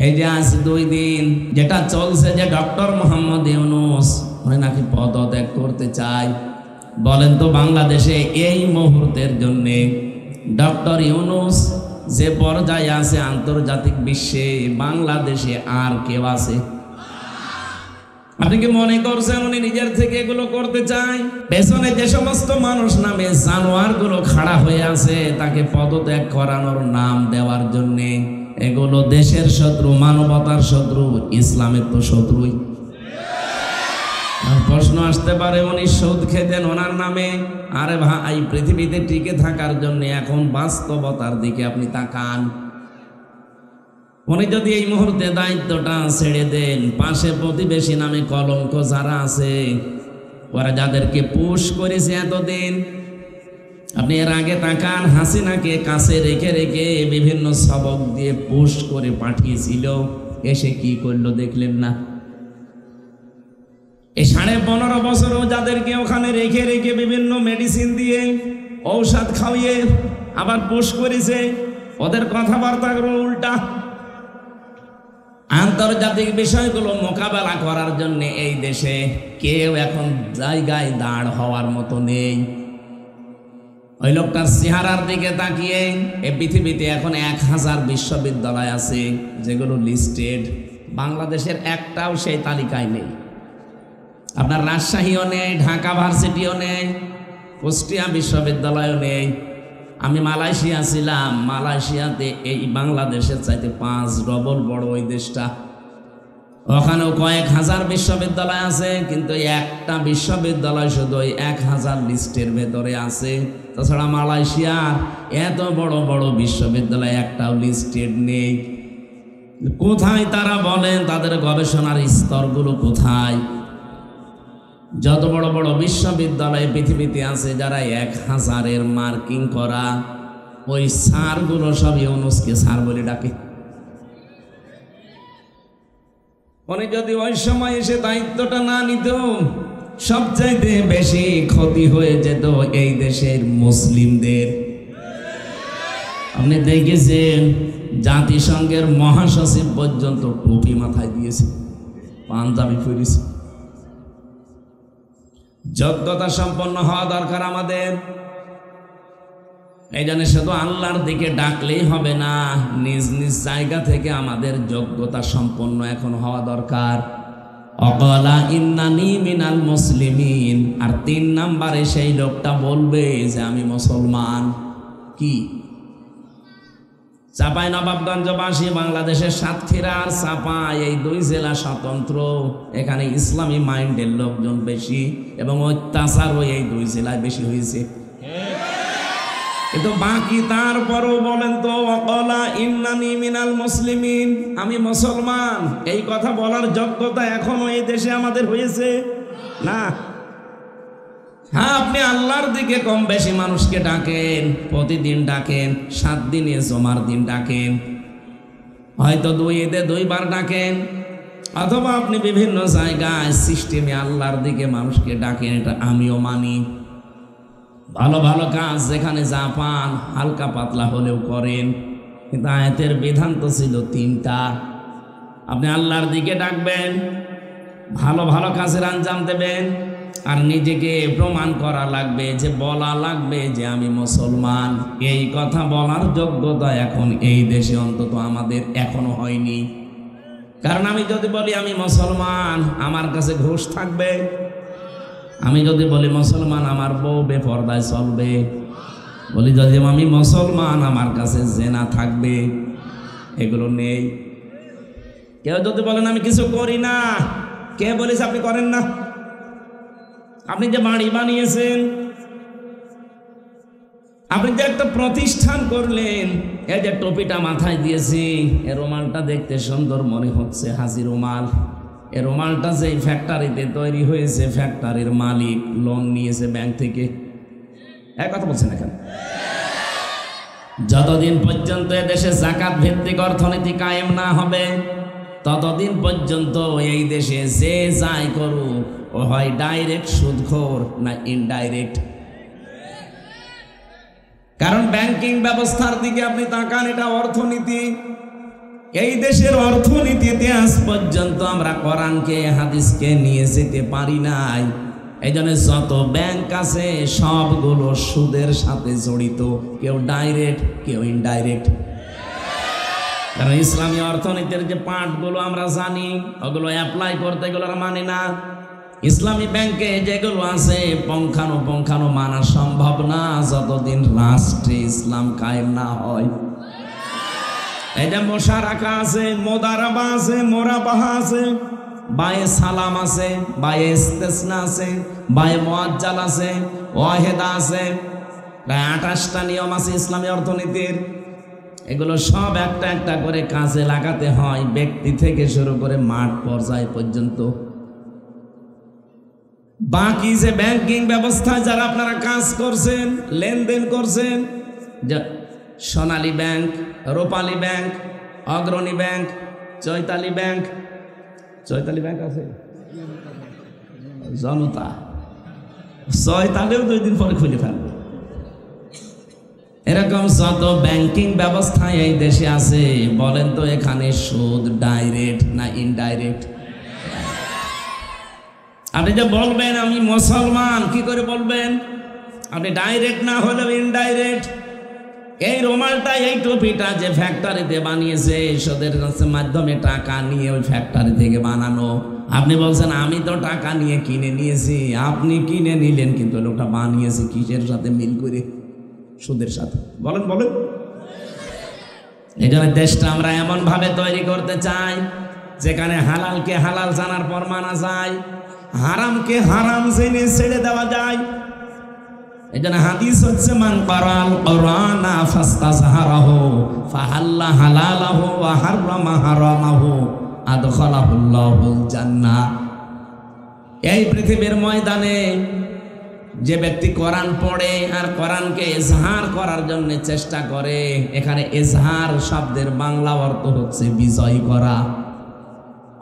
এই যে আজ 2 দিন যেটা চলছে যে ডক্টর মোহাম্মদ ইউনূস উনি নাকি পদত্যাগ করতে চায়। বলেন তো বাংলাদেশে এই মুহূর্তের জন্য ডক্টর ইউনূস যে পর্যায়ে আছে আন্তর্জাতিক বিশ্বে, বাংলাদেশে আর কেউ আছে? আপনি কি মনে করছেন উনি নিজের থেকে এগুলো করতে চায়? পেছনে যে সমস্ত মানুষ নামে জানোয়ার গুলো খাড়া হয়ে আছে তাকে পদত্যাগ করানোর নাম দেওয়ার জন্য, এগুলো দেশের শত্রু, মানবতার শত্রু, ইসলামের তো শত্রুই। প্রশ্ন আসতে পারে উনি সুদ খেতেন ওনার নামে। আরে ভাই, পৃথিবীতে টিকে থাকার জন্য এখন বাস্তবতার দিকে আপনি তাকান। উনি যদি এই মুহূর্তে দায়িত্বটা ছেড়ে দেন, পাশে প্রতিবেশী নামে কলঙ্ক যারা আছে, ওরা যাদেরকে পুশ করেছে এতদিন, আপনি এর আগে তাকান, হাসিনাকে কাছে রেখে রেখে বিভিন্ন সবক দিয়ে পুশ করে পাঠিয়েছিল, এসে কি করলো দেখলেন না? এই 15.5 বছরও যাদেরকে ওখানে রেখে রেখে বিভিন্ন মেডিসিন দিয়ে ঔষধ খাওয়িয়ে আবার পুশ করেছে, ওদের কথাবার্তাগুলো উল্টা। আন্তর্জাতিক বিষয়গুলো মোকাবেলা করার জন্য এই দেশে কেউ এখন জায়গায় দাঁড় হওয়ার মতো নেই। ওই লোকটার চেহারার দিকে তাকিয়ে এই পৃথিবীতে এখন 1000 বিশ্ববিদ্যালয় আছে যেগুলো লিস্টেড, বাংলাদেশের একটাও সেই তালিকায় নেই। আপনার রাজশাহীও নেই, ঢাকা ভার্সিটিও নেই, কুষ্টিয়া বিশ্ববিদ্যালয়ও নেই। আমি মালয়েশিয়া ছিলাম, মালয়েশিয়াতে এই বাংলাদেশের চাইতে 5 ডবল বড় ওই দেশটা। ওখানেও কয়েক হাজার বিশ্ববিদ্যালয় আছে, কিন্তু একটা বিশ্ববিদ্যালয় শুধু ওই 1000 লিস্টের ভেতরে আছে। তাছাড়া মালয়েশিয়ার এত বড় বড় বিশ্ববিদ্যালয় একটাও লিস্টেড নেই। কোথায় তারা বলেন? তাদের গবেষণার স্তরগুলো কোথায়? যত বড় বড় বিশ্ববিদ্যালয় পৃথিবীতে আছে যারা 1000-এর মার্কিং করা, ওই স্যারগুলো সব ইউনূসকে স্যার বলে ডাকে। উনি যদি ওই সময় এসে দায়িত্বটা না নিত, সবচাইতে বেশি ক্ষতি হয়ে যেত এই দেশের মুসলিমদের। আপনি দেখেছেন জাতিসংঘের মহাসচিব পর্যন্ত টুপি মাথায় দিয়েছে, পাঞ্জাবি পরেছে। যোগ্যতা সম্পন্ন হওয়া দরকার আমাদের। এই জন্য শুধু আল্লাহর দিকে ডাকলেই হবে না, নিজ নিজ জায়গা থেকে আমাদের যোগ্যতা সম্পন্ন এখন হওয়া দরকার। অকালা ইন্নানি মিনাল মুসলিমিন। আর 3 নম্বরে সেই লোকটা বলবে যে আমি মুসলমান। কি? চাঁপাইনবাবগঞ্জবাসী, বাংলাদেশের সাতক্ষীরা আর চাঁপাই, এই 2 জেলা স্বতন্ত্র। এখানে ইসলামী মাইন্ডের লোকজন বেশি এবং অত্যাচারও এই 2 জেলায় বেশি হয়েছে। কিন্তু বাকি তারপরও বলেন তো, ওয়াকালা ইন্নানি মিনাল মুসলিমিন, আমি মুসলমান, এই কথা বলার যোগ্যতা এখনো এই দেশে আমাদের হয়েছে না। হ্যাঁ, আপনি আল্লাহর দিকে কম বেশি মানুষকে ডাকেন, প্রতিদিন ডাকেন, 7 দিনে জমার দিন ডাকেন, হয়তো 2 ঈদে 2 বার ডাকেন, অথবা আপনি বিভিন্ন জায়গায় সিস্টেমে আল্লাহর দিকে মানুষকে ডাকেন, এটা আমিও মানি। ভালো ভালো কাজ যেখানে যা পান হালকা পাতলা হলেও করেন, কিন্তু আয়াতের বিধান তো ছিল 3টা। আপনি আল্লাহর দিকে ডাকবেন, ভালো ভালো কাজের আঞ্জাম দেবেন, আর নিজেকে প্রমাণ করা লাগবে, যে বলা লাগবে যে আমি মুসলমান। এই কথা বলার যোগ্যতা এখন এই দেশে অন্তত আমাদের এখনো হয়নি। কারণ আমি যদি বলি আমি মুসলমান, আমার কাছে ঘুষ থাকবে। আমি যদি বলি মুসলমান, আমার বউ বেপরদায় চলবে। বলি যদি আমি মুসলমান, আমার কাছে জেনা থাকবে। এগুলো নেই। কেউ যদি বলেন আমি কিছু করি না, কে বলেছে আপনি করেন না? আপনি যে বাড়ি বানিয়েছেন, আপনি যে একটা প্রতিষ্ঠান করলেন, এই যে টুপিটা মাথায় দিয়েছি, এ রুমালটা দেখতে সুন্দর মনে হচ্ছে, হাজি রুমাল। এ রুমালটা যে ফ্যাক্টরিতে তৈরি হয়েছে, ফ্যাক্টরির মালিক লোন নিয়েছে ব্যাংক থেকে। এক কথা বলছেন এখানে। যতদিন পর্যন্ত এদেশে যাকাত ভিত্তিক অর্থনীতি কায়েম না হবে, ততদিন পর্যন্ত এই দেশে যে যাই করুক, ও হয় ডাইরেক্ট সুদখোর না ইনডাইরেক্ট। কারণ ব্যাংকিং ব্যবস্থার দিকে আপনি তাকান, এটা অর্থনীতি। এই দেশের অর্থনীতিতে আজ পর্যন্ত আমরা কোরআনকে হাদিসকে নিয়ে যেতে পারি নাই। এই জন্য যত ব্যাংক আছে সবগুলো সুদের সাথে জড়িত, কেউ ডাইরেক্ট কেউ ইনডাইরেক্ট। কারণ ইসলামী অর্থনীতির যে পার্টগুলো আমরা জানি ওগুলো অ্যাপ্লাই করতে গেলে মানে না। ইসলামী ব্যাংকে যেগুলো আছে পঙ্খানো মানা সম্ভব না যতদিন রাষ্ট্রে ইসলাম কায়েম না হয়। এই যে মোশারাকা আছে, মোদারাবা আছে, মোরাবাহা আছে, বায়ে সালাম আছে, বায়ে ইস্তেসনা আছে, বায়ে মুআজ্জাল আছে, ওয়াহেদা আছে, প্রায় 28টা নিয়ম আছে ইসলামী অর্থনীতির। এগুলো সব একটা একটা করে কাজে লাগাতে হয়, ব্যক্তি থেকে শুরু করে মাঠ পর্যায় পর্যন্ত। বাকি যে ব্যাংকিং ব্যবস্থায় যারা আপনারা কাজ করছেন, লেনদেন করছেন, সোনালী ব্যাংক, রূপালী ব্যাংক, অগ্রণী ব্যাংক, চৈতালি ব্যাংক আছে, জনতা, চৈতালিও 2 দিন পরে খুলে ফেলবে। এরকম যত ব্যাংকিং ব্যবস্থা এই দেশে আছে, বলেন তো এখানে সুদ ডাইরেক্ট না ইনডাইরেক্ট? আপনি যে বলবেন আমি মুসলমান, কি করে বলবেন? আপনি ডাইরেক্ট না হলেও ইনডাইরেক্ট। এই রুমালটা, এই টুপিটা যে ফ্যাক্টরিতে বানিয়েছে, সুদের মাধ্যমে টাকা নিয়ে ওই ফ্যাক্টরি থেকে বানানো, আপনি বলছেন আমি তো টাকা নিয়ে কিনে নিয়েছি। আপনি কিনে নিলেন, কিন্তু লোকটা বানিয়েছে কিসের সাথে? মিল করে, সুদের সাথে। বলেন। এই জন্য দেশটা আমরা এমন ভাবে তৈরি করতে চাই যেখানে হালালকে হালাল জানার পর মানা যায়, হারামকে হারাম জেনে ছেড়ে দেওয়া যায়। এই জন্য হাদিস হচ্ছে মান কারাল কুরআনা ফাস্তাযহারাহু ফাহাল্লা হালালাহু ওয়া হাররামা হারামাহু আদখালাহুল্লাহুল জান্নাহ। এই পৃথিবীর ময়দানে যে ব্যক্তি কোরআন পড়ে আর কোরআনকে ইজহার করার জন্য চেষ্টা করে, এখানে ইজহার শব্দের বাংলা অর্থ হচ্ছে বিজয় করা।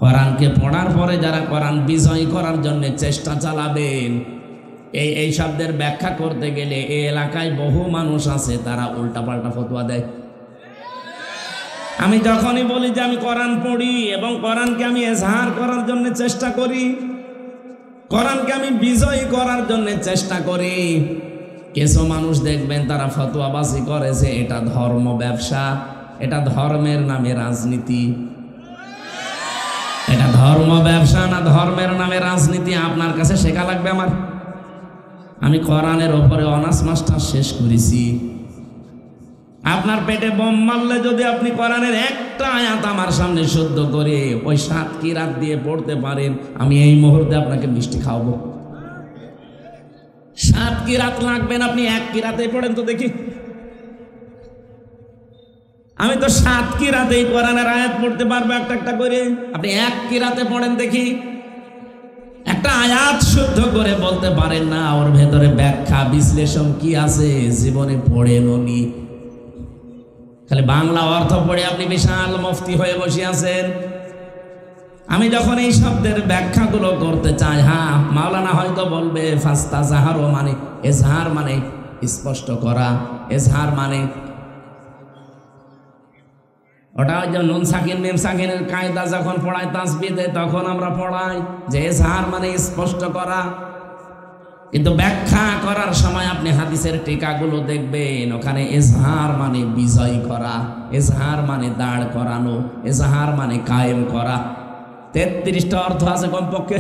কোরআনকে পড়ার পরে যারা কোরআন বিজয় করার জন্য চেষ্টা চালাবেন, এই শব্দের ব্যাখ্যা করতে গেলে এই এলাকায় বহু মানুষ আছে তারা উল্টাপাল্টা ফতোয়া দেয়। আমি যখনই বলি যে আমি কোরআন পড়ি এবং কোরআনকে আমি ইজহার করার জন্য চেষ্টা করি, কোরআনকে আমি বিজয় করার জন্য চেষ্টা করি, কিছু মানুষ দেখবেন তারা ফতোয়াবাজি করেছে এটা ধর্ম ব্যবসা, এটা ধর্মের নামে রাজনীতি। এটা ধর্ম ব্যবসা না ধর্মের নামে রাজনীতি আপনার কাছে শেখা লাগবে আমার। আমি কোরআনের ওপরে অনার্স মাস্টার শেষ করেছি। আপনার পেটে বোম মারলে যদি আপনি কোরআনের একটা আয়াত আমার সামনে শুদ্ধ করে ওই 7 কিরাত দিয়ে পড়তে পারেন, আমি এই মুহূর্তে আপনাকে মিষ্টি খাওয়াবো। 7 কিরাত লাগবেন, আপনি 1 কিরাতে পড়েন তো দেখি। আমি তো 7 কিরাতেই কোরআনের আয়াত পড়তে পারবো একটা একটা করে, আপনি 1 কিরাতে পড়েন দেখি। একটা আয়াত শুদ্ধ করে বলতে পারেন না, ওর ভেতরে ব্যাখ্যা বিশ্লেষণ কি আছে জীবনে পড়েন উনি। খালি বাংলা অর্থ পড়ে আপনি বিশাল মুফতি হয়ে বসে আছেন। আমি যখন এই শব্দের ব্যাখ্যাগুলো করতে চাই, হ্যাঁ মাওলানা হয়তো বলবে ফাস্তাযহারু মানে ইজহার মানে স্পষ্ট করা, ইজহার মানে ওটা ওই যে নুন সাকিন মিম সাকিনের কায়দা যখন পড়ায় তাসবিদে তখন আমরা পড়াই যে ইজহার মানে স্পষ্ট করা। কিন্তু ব্যাখ্যা করার সময় আপনি হাদিসের টিকাগুলো দেখবেন, ওখানে ইজহার মানে বিজয় করা, ইজহার মানে দাঁড় করানো, ইজহার মানে কায়েম করা। 33টা অর্থ আছে কমপক্ষে।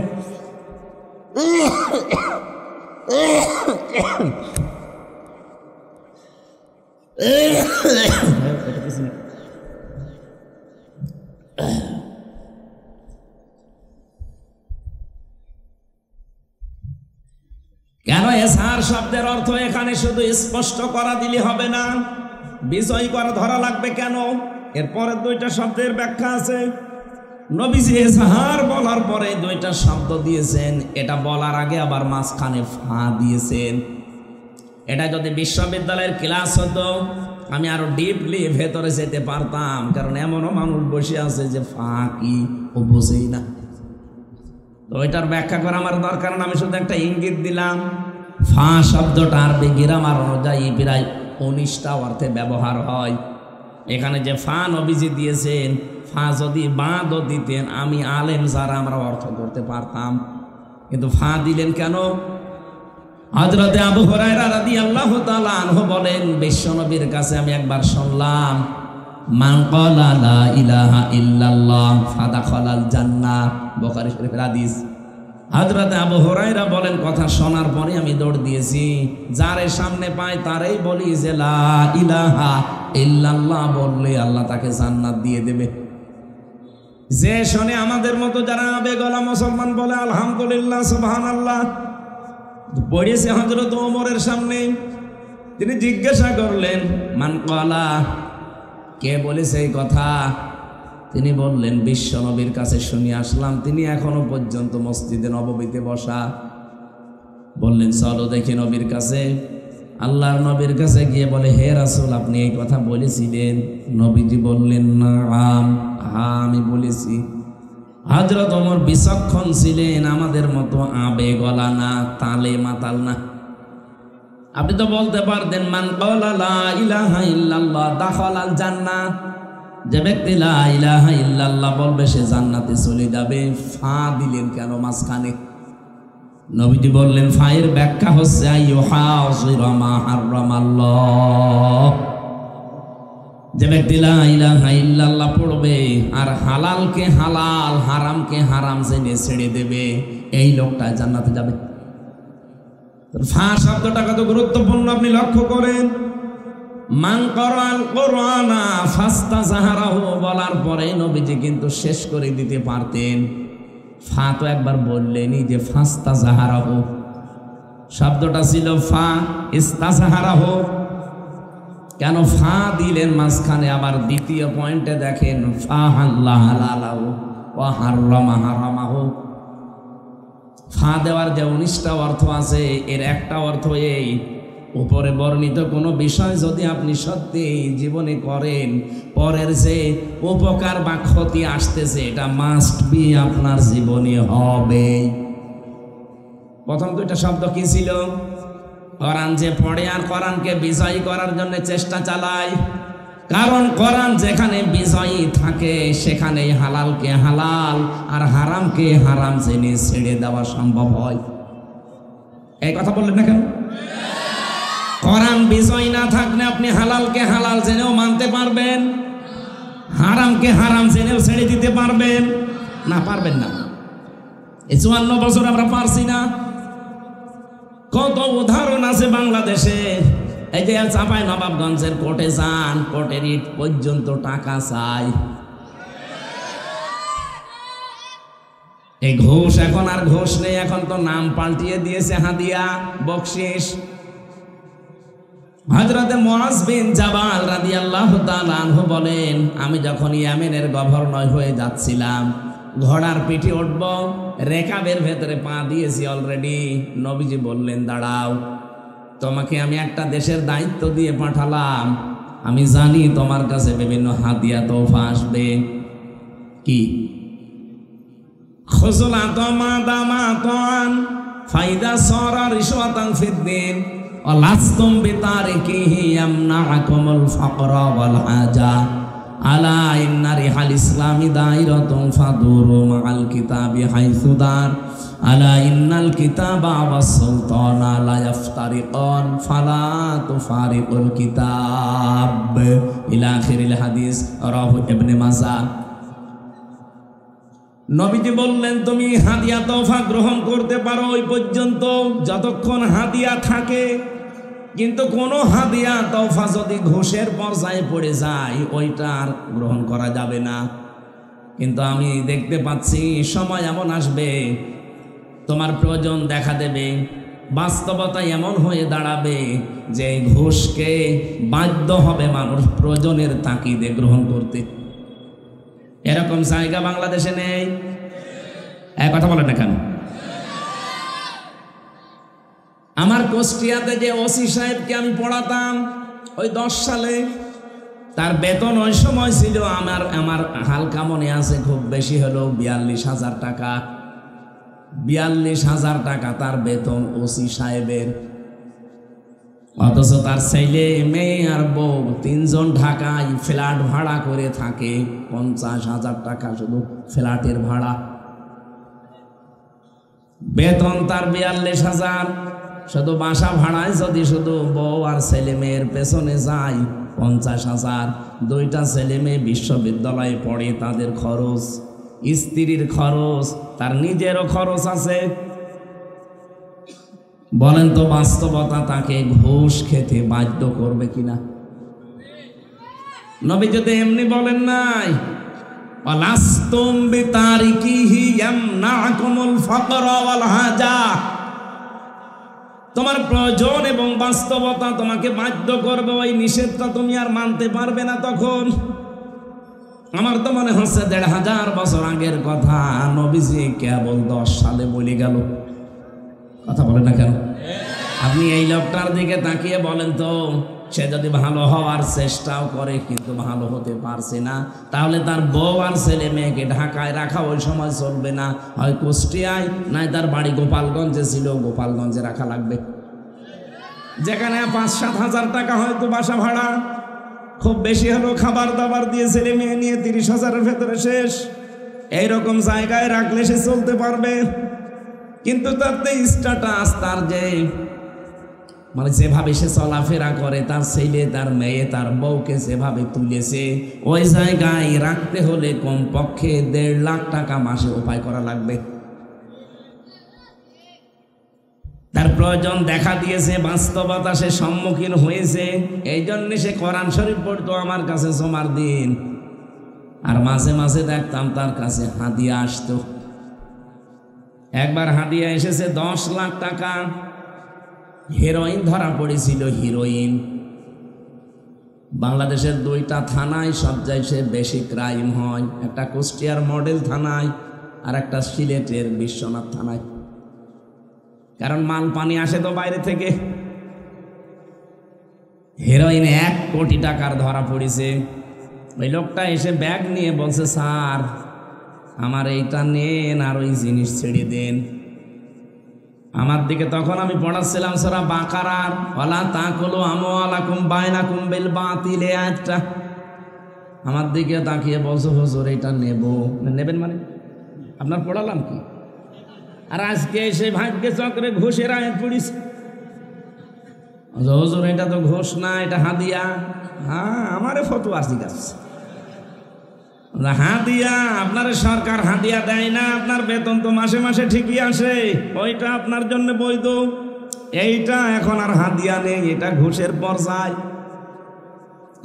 কেন ইজহার শব্দের অর্থ এখানে শুধু স্পষ্ট করা দিলে হবে না, বিজয় করা ধরা লাগবে কেন? এরপরে 2টা শব্দের ব্যাখ্যা আছে। নবীজি ইজহার বলার পরে 2টা শব্দ দিয়েছেন, এটা বলার আগে আবার মাঝখানে ফা দিয়েছেন। এটা যদি বিশ্ববিদ্যালয়ের ক্লাস হতো আমি আরো ডিপলি ভেতরে যেতে পারতাম, কারণ এমনও মানুষ বসে আছে যে ফা কি ও বোঝেই না। তো ওইটার ব্যাখ্যা করা আমার দরকার না, আমি শুধু একটা ইঙ্গিত দিলাম। ফা শব্দটা আরবি গ্রামার অনুযায়ী প্রায় 19টা অর্থে ব্যবহার হয়। এখানে যে ফা নবীজি দিয়েছেন, ফা যদি বাদও দিতেন আমি আলেম যারা আমরা অর্থ করতে পারতাম, কিন্তু ফা দিলেন কেন? হযরতে আবু হুরায়রা রাদিয়াল্লাহু তাআলা আনহু বলেন, বিশ্বনবীর কাছে আমি একবার শুনলাম, মান ক্বালা লা ইলাহা ইল্লাল্লাহ ফাদাখালাল জান্নাহ, বুখারী শরীফের হাদিস। হযরতে আবু হুরায়রা বলেন, কথা শোনার পরে আমি দৌড় দিয়েছি, যারে সামনে পাই তারই বলি যে লা ইলাহা ইল্লাল্লাহ বললে আল্লাহ তাকে জান্নাত দিয়ে দেবে। যে শুনে আমাদের মতো যারা আবেগওয়ালা মুসলমান বলে আলহামদুলিল্লাহ সুবহানাল্লাহ, পড়েছে হযরত ওমরের সামনে, তিনি জিজ্ঞাসা করলেন মান ক্বালা, কে বলেছে এই কথা? তিনি বললেন বিশ্ব নবীর কাছে শুনে আসলাম, তিনি এখনো পর্যন্ত মসজিদে নববীতে বসা। বললেন চলো দেখি নবীর কাছে। আল্লাহর নবীর কাছে গিয়ে বলে, হে রাসূল আপনি এই কথা বলেছিলেন? নবীজি বললেন নাম, হ্যাঁ আমি বলেছি। হযরত ওমর বিচক্ষণ ছিলেন, আমাদের মতো আবেগওয়ালা না, তালে মাতাল না। আপনি তো বলতে পারতেন মান ক্বালা লা ইলাহা ইল্লাল্লাহ দাখালাল জান্নাহ, যে ব্যক্তি লা ইলাহা ইল্লাল্লাহ বলবে সে জান্নাতে চলে যাবে। ফা দিলেন কেন মাঝখানে? নবীজি বললেন ফায়ের ব্যাখ্যা হচ্ছে আইয়ুহাযিরা মা হারামাল্লাহ, যে ব্যক্তি লা ইলাহা ইল্লাল্লাহ পড়বে আর হালালকে হালাল হারামকে হারাম জেনে ছেড়ে দেবে, এই লোকটা জান্নাতে যাবে। ফা শব্দটা কত গুরুত্বপূর্ণ আপনি লক্ষ্য করেন। মান ক্বারাল কুরআনা ফাস্তাযহারাহু বলার পরে নবীজি কিন্তু শেষ করে দিতে পারতেন। ফা তো একবার বললেনই যে ফাস্তাযহারাহু, শব্দটা ছিল ফা, ইস্তাযহারাহু। কেন ফা দিলেন মাঝখানে? আবার দ্বিতীয় পয়েন্টে দেখেন, ফা হাল্লা হালালাহু ওয়া হাররামা হারামাহু। ফা দেওয়ার যে 19টা অর্থ আছে, এর একটা অর্থ এই, উপরে বর্ণিত কোনো বিষয় যদি আপনি সত্যি জীবনে করেন, পরের যে উপকার বা ক্ষতি আসতেছে এটা মাস্ট বি আপনার জীবনে হবে। প্রথম দুইটা শব্দ কি ছিল? কোরআন যে পড়ে আর কোরআনকে বিজয়ী করার জন্য চেষ্টা চালায়, কারণ কোরআন যেখানে বিজয়ী থাকে সেখানে হালালকে হালাল আর হারামকে হারাম জেনে ছেড়ে দেওয়া সম্ভব হয়। এই কথা বললেন না কেন? কোরআন বিজয় না থাকলে আপনি হালালকে হালাল জেনেও মানতে পারবেন, হারামকে হারাম জেনেও ছেড়ে দিতে পারবেন না? পারবেন না। এই 54 বছর আমরা পারছি না। কত উদাহরণ আছে বাংলাদেশে। এই যে চাঁপাই নবাবগঞ্জের কোর্টে যান, কোর্টের ইট পর্যন্ত টাকা চাই। এই ঘুষ এখন আর ঘুষ নেই, এখন তো নাম পাল্টিয়ে দিয়েছে হাদিয়া, বকশিশ। হযরতে মুআজ বিন জাবাল রাদিয়াল্লাহু তাআলা আনহু বলেন, আমি যখন ইয়েমেনের গভর্নর হয়ে যাচ্ছিলাম, ঘোড়ার পিঠে উঠব, রেকাবের ভেতরে পা দিয়েছি অলরেডি। নবীজি বললেন দাঁড়াও, তোমাকে আমি একটা দেশের দায়িত্ব দিয়ে পাঠালাম, আমি জানি তোমার কাছে বিভিন্ন হাদিয়া তোফা আসবে। কি? খুজলাতাম মাদামাতান ফাইদা সারা রিশওয়াতান ফিদ্দিন ওয়ালাস্তুম বিতারিকিহি ইয়ামনাকুমুল ফাকরা ওয়াল হাজা আলা ইন্না রিহাল ইসলামি দাইরাতুন ফাদুরু মাআল কিতাবি হাইসু দার আলা ইন্নাল কিতাবা ওয়াস সুলতানা লা ইফতারিকান ফালা তুফারিকুল কিতাব ইলা আখিরিল হাদিস রাহু ইবনে মাজাহ। নবীজি বললেন তুমি হাদিয়া তোফা গ্রহণ করতে পারো ওই পর্যন্ত যতক্ষণ হাদিয়া থাকে, কিন্তু কোনো হাদিয়া তোফা যদি ঘুষের পর্যায়ে পড়ে যায় ওইটা আর গ্রহণ করা যাবে না। কিন্তু আমি দেখতে পাচ্ছি সময় এমন আসবে তোমার প্রয়োজন দেখা দেবে, বাস্তবতা এমন হয়ে দাঁড়াবে যে ঘুষকে বাধ্য হবে মানুষ প্রয়োজনের তাকিদে গ্রহণ করতে। এরকম জায়গা বাংলাদেশে নেই। এক কথা বলেন না কেন? আমার কুষ্টিয়াতে যে ওসি সাহেবকে আমি পড়াতাম ওই 10 সালে, তার বেতন ওই সময় ছিল আমার হালকা মনে আছে খুব বেশি হলো 42,000 টাকা। 42,000 টাকা তার বেতন ওসি সাহেবের। অথচ তার ছেলে মেয়ে আর বউ তিনজন ঢাকায় ফ্ল্যাট ভাড়া করে থাকে, 50,000 টাকা শুধু ফ্ল্যাটের ভাড়া। বেতন তার 42,000, শুধু বাসা ভাড়ায় যদি শুধু বউ আর ছেলে মেয়ের পেছনে যায় 50,000। 2টা ছেলে মেয়ে বিশ্ববিদ্যালয়ে পড়ে, তাদের খরচ, স্ত্রীর খরচ, তার নিজেরও খরচ আছে। বলেন তো বাস্তবতা তাকে ঘুষ খেতে বাধ্য করবে কিনা? নবী যদি এমনি বলেন নাই, ওয়ালাস্তুম বিতারিকিহি ইয়ামনাকুমুল ফাকর ওয়াল হাজা, তোমার প্রয়োজন এবং বাস্তবতা তোমাকে বাধ্য করবে, ওই নিষেধটা তুমি আর মানতে পারবে না। তখন আমার তো মনে হচ্ছে 1,500 বছর আগের কথা নবীজি কেবল 10 সালে বলে গেল। কথা বলেন না কেন? আপনি এই লোকটার দিকে তাকিয়ে বলেন তো, সে যদি ভালো হওয়ার চেষ্টাও করে কিন্তু ভালো হতে পারছে না, তাহলে তার বউ আর ছেলে মেয়েকে ঢাকায় রাখা ওই সময় চলবে না, হয় কুষ্টিয়ায়, নাই তার বাড়ি গোপালগঞ্জে ছিল, গোপালগঞ্জে রাখা লাগবে, যেখানে 5-7 হাজার টাকা হয়তো বাসা ভাড়া, খুব বেশি হলো খাবার দাবার দিয়ে ছেলে মেয়ে নিয়ে 30,000-এর ভেতরে শেষ। এইরকম জায়গায় রাখলে সে চলতে পারবে। কিন্তু তার স্ট্যাটাস, তার যে মানে যেভাবে সে চলাফেরা করে, তার ছেলে তার মেয়ে তার বউকে যেভাবে তুলেছে, ওই জায়গায় রাখতে হলে কমপক্ষে 1.5 লাখ টাকা মাসে উপায় করা লাগবে। তার প্রয়োজন দেখা দিয়েছে, বাস্তবতা সে সম্মুখীন হয়েছে, এই জন্য সে কোরআন শরীফ পড়তো আমার কাছে জমার দিন, আর মাঝে মাঝে দেখতাম তার কাছে হাদিয়া আসতো। একবার হাদিয়া এসেছে 10 লাখ টাকা। হেরোইন ধরা পড়েছিল, হিরোইন। বাংলাদেশের 2টা থানায় সবচেয়ে বেশি ক্রাইম হয়, একটা কুষ্টিয়ার মডেল থানায় আর একটা সিলেটের বিশ্বনাথ থানায়। কারণ মাল পানি আসে তো বাইরে থেকে। হেরোইন 1 কোটি টাকার ধরা পড়েছে। ওই লোকটা এসে ব্যাগ নিয়ে বলছে, স্যার আমার এইটা নেন আর ওই জিনিস ছেড়ে দেন। আমার দিকে তখন আমি পড়াচ্ছিলাম সূরা বাকারার ওয়ালা তাকুলু আমওয়ালাকুম বাইনাকুম বিল বাতিল, আয়াতটা আমার দিকে তাকিয়ে বলছে, হুজুর এটা নেবেন মানে আপনার পড়ালাম কি? আর আজকে এসে ভাগ্যে চক্রে ঘুষের আয়াত পড়িছে। হুজুর এটা তো ঘুষ না, এটা হাদিয়া। হ্যাঁ, আমারে ফতোয়া শিখাচ্ছে হাদিয়া। আপনার সরকার হাদিয়া দেয় না, আপনার বেতন তো মাসে মাসে ঠিকই আসে, ওইটা আপনার জন্য বৈধ। এইটা এখন আর হাদিয়া নেই, এটা ঘুষের পর্যায়।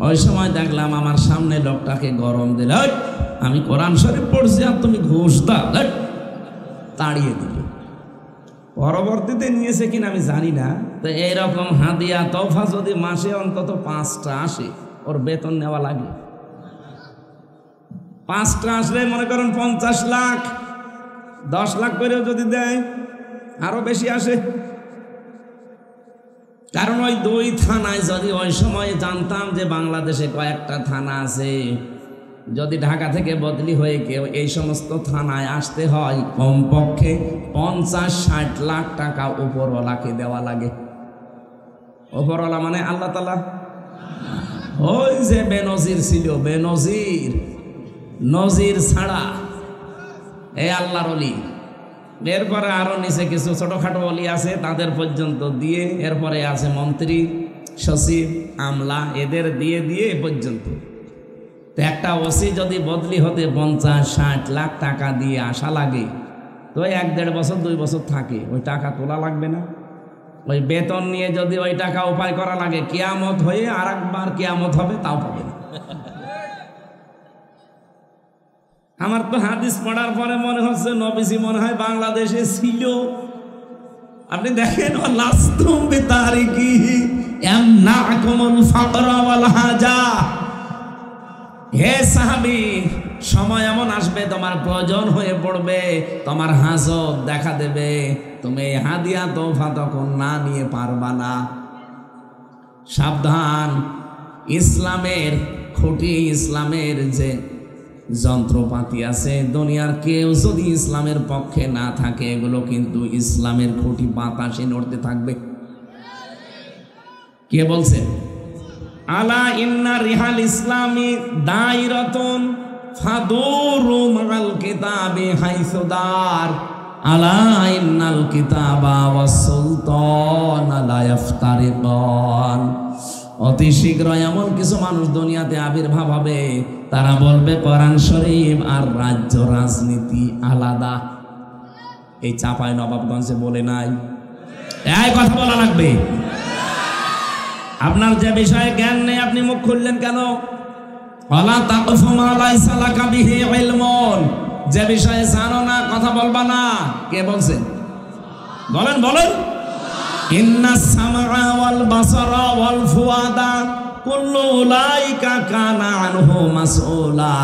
ওই সময় দেখলাম আমার সামনে লোকটাকে গরম দিল, আমি কোরআন শরীফ পড়ছি আর তুমি ঘুষ দাও, তাড়িয়ে দিল। পরবর্তীতে নিয়েছে কিনা আমি জানি না। তো এইরকম হাদিয়া তোফা যদি মাসে অন্তত 5টা আসে, ওর বেতন নেওয়া লাগে। 5টা আসলে মনে করেন 50 লাখ, 10 লাখ করেও যদি দেয় আরো বেশি আসে। কারণ ওই 2 থানায় যদি ওই সময় জানতাম যে বাংলাদেশে কয়েকটা থানা আছে, যদি ঢাকা থেকে বদলি হয়ে কেউ এই সমস্ত থানায় আসতে হয় কমপক্ষে 50-60 লাখ টাকা উপরওয়ালাকে দেওয়া লাগে। উপরওয়ালা মানে আল্লাহ তাআলা। ওই যে বেনজির ছিল, বেনজির, নজির ছাড়া এই আল্লাহর ওলি, এরপরে আরো নিচে কিছু ছোটখাটো ওলি আছে, তাদের পর্যন্ত দিয়ে, এরপরে আছে মন্ত্রী, সচিব, আমলা, এদের দিয়ে দিয়ে এ পর্যন্ত। তো একটা ওসি যদি বদলি হতে 50-60 লাখ টাকা দিয়ে আসা লাগে, তো 1-1.5 বছর 2 বছর থাকে, ওই টাকা তোলা লাগবে না? ওই বেতন নিয়ে যদি ওই টাকা উপায় করা লাগে, কিয়ামত হয়ে আর একবার কিয়ামত হবে, তাও পাবে না। আমার তো হাদিস পড়ার পরে মনে হচ্ছে নবীজি মনে হয় বাংলাদেশে ছিল। আপনি দেখেন, লাস্তুম বিতারিকিহি ইয়ামনাকুমুল ফাকর ওয়াল হাজা। হে সাহাবী, সময় এমন আসবে তোমার প্রয়োজন হয়ে পড়বে, তোমার হাজত দেখা দেবে, তুমি হাদিয়া তোফা তখন না নিয়ে পারবা না। সাবধান, ইসলামের খুঁটি, ইসলামের যে যন্ত্রপাতি আছে, দুনিয়ার কেউ যদি ইসলামের পক্ষে না থাকে, এগুলো কিন্তু ইসলামের খুঁটি বাতাসে নড়তে থাকবে। কে বলছেন? আলা ইন্না রিহাল ইসলামি দাইরাতুন ফাদুরু মাল কিতাবি হাইসু দার আলা ইন্নাল কিতাবা ওয়াস সুলতান লা ইফতারিকান। অতি শীঘ্র এমন কিছু মানুষ দুনিয়াতে আবির্ভাব হবে, তারা বলবে কোরআন শরীফ আর রাজ্য রাজনীতি আলাদা। এই চাপাই নবাবগঞ্জে বলে নাই? এই কথা বলা লাগবে। আপনার যে বিষয়ে জ্ঞান নেই আপনি মুখ খুললেন কেন? ওয়ালা তাকফু মা লাইসা লাকা বিহি ইলমুন, যে বিষয়ে জানো না কথা বলবা না। কে বলছে? বলেন বলেন। ইন্নাস সামআ ওয়াল বাসারা ওয়াল ফুআদা কুল্লু উলাইকা কানা আনহু মাসউলা।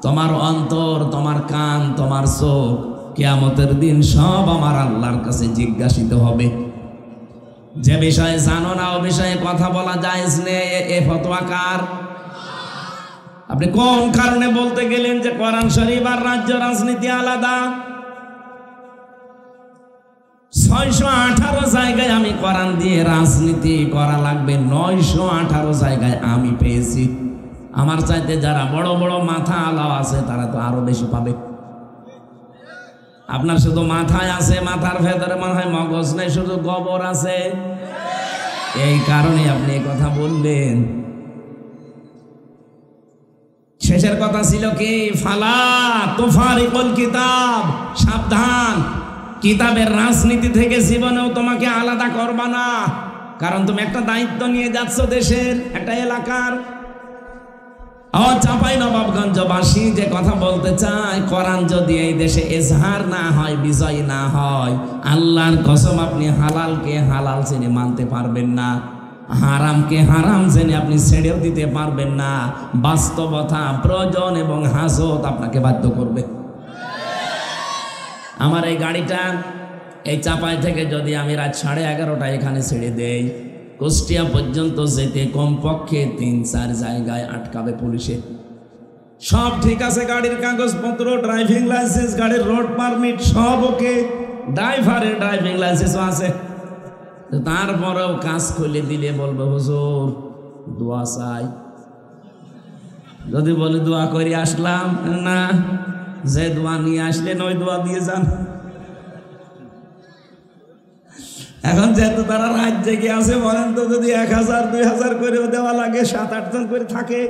তোমার অন্তর, তোমার কান, তোমার চোখ কিয়ামতের দিন সব আমার আল্লাহর কাছে জিজ্ঞাসিত হবে। যে বিষয়ে জানো না ও বিষয়ে কথা বলা জায়েজ নেই। এ ফতোয়া কার? আপনি কোন কারণে বলতে গেলেন যে কোরআন শরীফ আর রাজ্য রাজনীতি আলাদা? 618 জায়গায় আমি কোরআন দিয়ে রাজনীতি করা লাগবে, 918 জায়গায় আমি পেয়েছি। আমার চাইতে যারা বড় বড় মাথা আলাও আছে তারা তো আরো বেশি পাবে। আপনার শুধু মাথায় আছে, মাথার ভেতরে মনে হয় মগজ নেই, শুধু গোবর আছে। এই কারণে আপনি এই কথা বললেন। শেষের কথা ছিল কি? ফালা তুফারিকুল কিতাব, সাবধান, কিতাবের রাজনীতি থেকে জীবনেও তোমাকে আলাদা করবা না। কারণ তুমি একটা দায়িত্ব নিয়ে যাচ্ছ দেশের, একটা এলাকার। চাপাই নবাবগঞ্জবাসী যে কথা বলতে চায়, কোরআন যদি এই দেশে এজহার না হয়, বিজয় না হয়, আল্লাহর কসম আপনি হালালকে হালাল জেনে মানতে পারবেন না, হারামকে হারাম জেনে আপনি ছেড়েও দিতে পারবেন না। বাস্তবতা, প্রয়োজন এবং হাজত আপনাকে বাধ্য করবে। আমার এই গাড়িটা এই চাপাই থেকে যদি আমি রাত 11:30টায় এখানে ছেড়ে দেই, কুষ্টিয়া পর্যন্ত যেতে কমপক্ষে 3-4 জায়গায় আটকাবে পুলিশে। সব ঠিক আছে, গাড়ির কাগজপত্র, ড্রাইভিং লাইসেন্স, গাড়ির রোড পারমিট সব ওকে, ড্রাইভারের ড্রাইভিং লাইসেন্সও আছে। তারপরেও কাজ খুলে দিলে বলবে হুজুর দোয়া চাই। যদি বলে দোয়া করে আসলাম, না, যে দোয়া নিয়ে আসলেন ওই দোয়া দিয়ে যান। এখন যেহেতু তারা রাত জেগে আছে, বলেন তো যদি 1000-2000 করেও দেওয়া লাগে, 7-8 জন করে থাকে,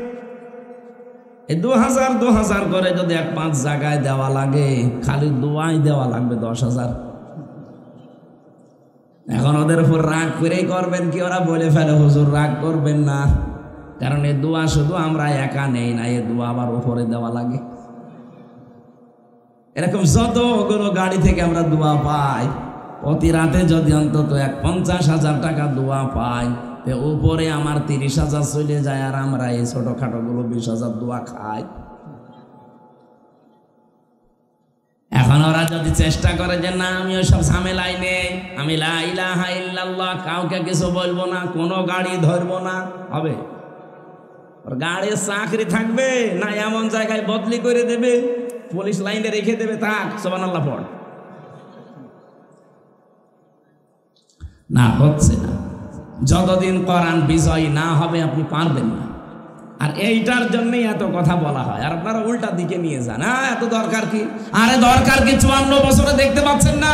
এই 2000 করে যদি 1-5 জায়গায় দেওয়া লাগে, খালি দোয়াই দেওয়া লাগবে 10,000। এখন ওদের উপর রাগ করেই করবেন কি? ওরা বলে ফেলে হুজুর রাগ করবেন না, কারণ এই দোয়া শুধু আমরা একা নেই না, এই দোয়া আবার উপরে দেওয়া লাগে। এরকম যতগুলো গাড়ি থেকে আমরা দোয়া পাই, প্রতি রাতে যদি অন্তত 50,000 টাকা দোয়া পাই, উপরে আমার 30,000 চলে যায়, আর আমরা এই ছোটখাটো গুলো 20,000 দোয়া খাই। এখন ওরা যদি চেষ্টা করে যে না আমি ওইসব ঝামেলাই নেই, আমি লা ইলাহা ইল্লাল্লাহ, কাউকে কিছু বলবো না, কোনো গাড়ি ধরবো না, হবে? গাড়ির চাকরি থাকবে না এমন জায়গায় বদলি করে দেবে, পুলিশ লাইনে রেখে দেবে, থাক সুবহানাল্লাহ পড়। না, হচ্ছে না। যতদিন কোরআন বিজয় না হবে আপনি পারবেন না। আর এইটার জন্যই এত কথা বলা হয়, আর আপনারা উল্টা দিকে নিয়ে যান। এত দরকার কি? আরে দরকার কি? 54 বছরে দেখতে পাচ্ছেন না?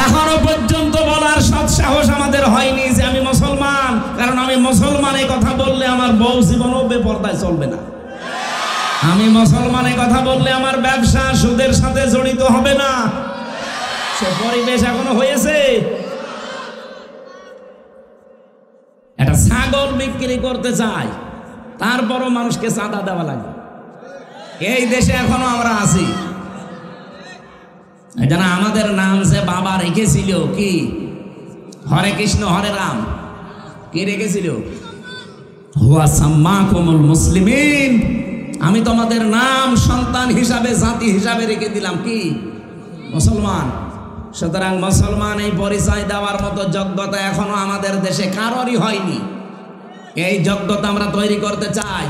এখনো পর্যন্ত বলার সৎ সাহস আমাদের হয়নি যে আমি মুসলমান। কারণ আমি মুসলমান এই কথা বললে আমার বউ জীবনও বেপরদায় চলবে না। আমি মুসলমান এই কথা বললে আমার ব্যবসা সুদের সাথে জড়িত হবে না। সে পরিবেশ এখনো হয়েছে। একটা ছাগল বিক্রি করতে চাই, তারপরও মানুষকে চাঁদা দেওয়া লাগে। এই দেশে এখনো আমরা আছি। জানা আমাদের নাম যে বাবা রেখেছিল কি? হরে কৃষ্ণ হরে রাম। কি রেখেছিল? হুয়া সাম্মাকুমুল মুসলিমিন। আমি তোমাদের নাম সন্তান হিসাবে, জাতি হিসাবে রেখে দিলাম কি? মুসলমান। সুতরাং মুসলমান এই পরিচয় দেওয়ার মতো যোগ্যতা এখনো আমাদের দেশে কারোরই হয়নি। এই যোগ্যতা আমরা তৈরি করতে চাই।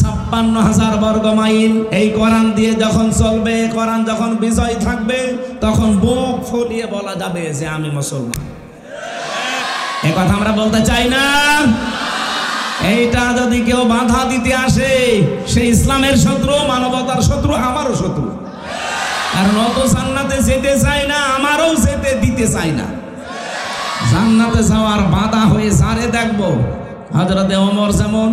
56,000 বর্গ মাইল এই কোরআন দিয়ে যখন চলবে, কোরআন যখন বিজয় থাকবে, তখন বুক ফুলিয়ে বলা যাবে যে আমি মুসলমান। এই কথা আমরা বলতে চাই না। এইটা যদি কেউ বাধা দিতে আসে, সে ইসলামের শত্রু, মানবতার শত্রু, আমারও শত্রু। কারণ অত জান্নাতে যেতে চাই না, আমারও যেতে দিতে চাই না। জান্নাতে যাওয়ার বাধা হয়ে সারে দেখবো হযরতে ওমর, যেমন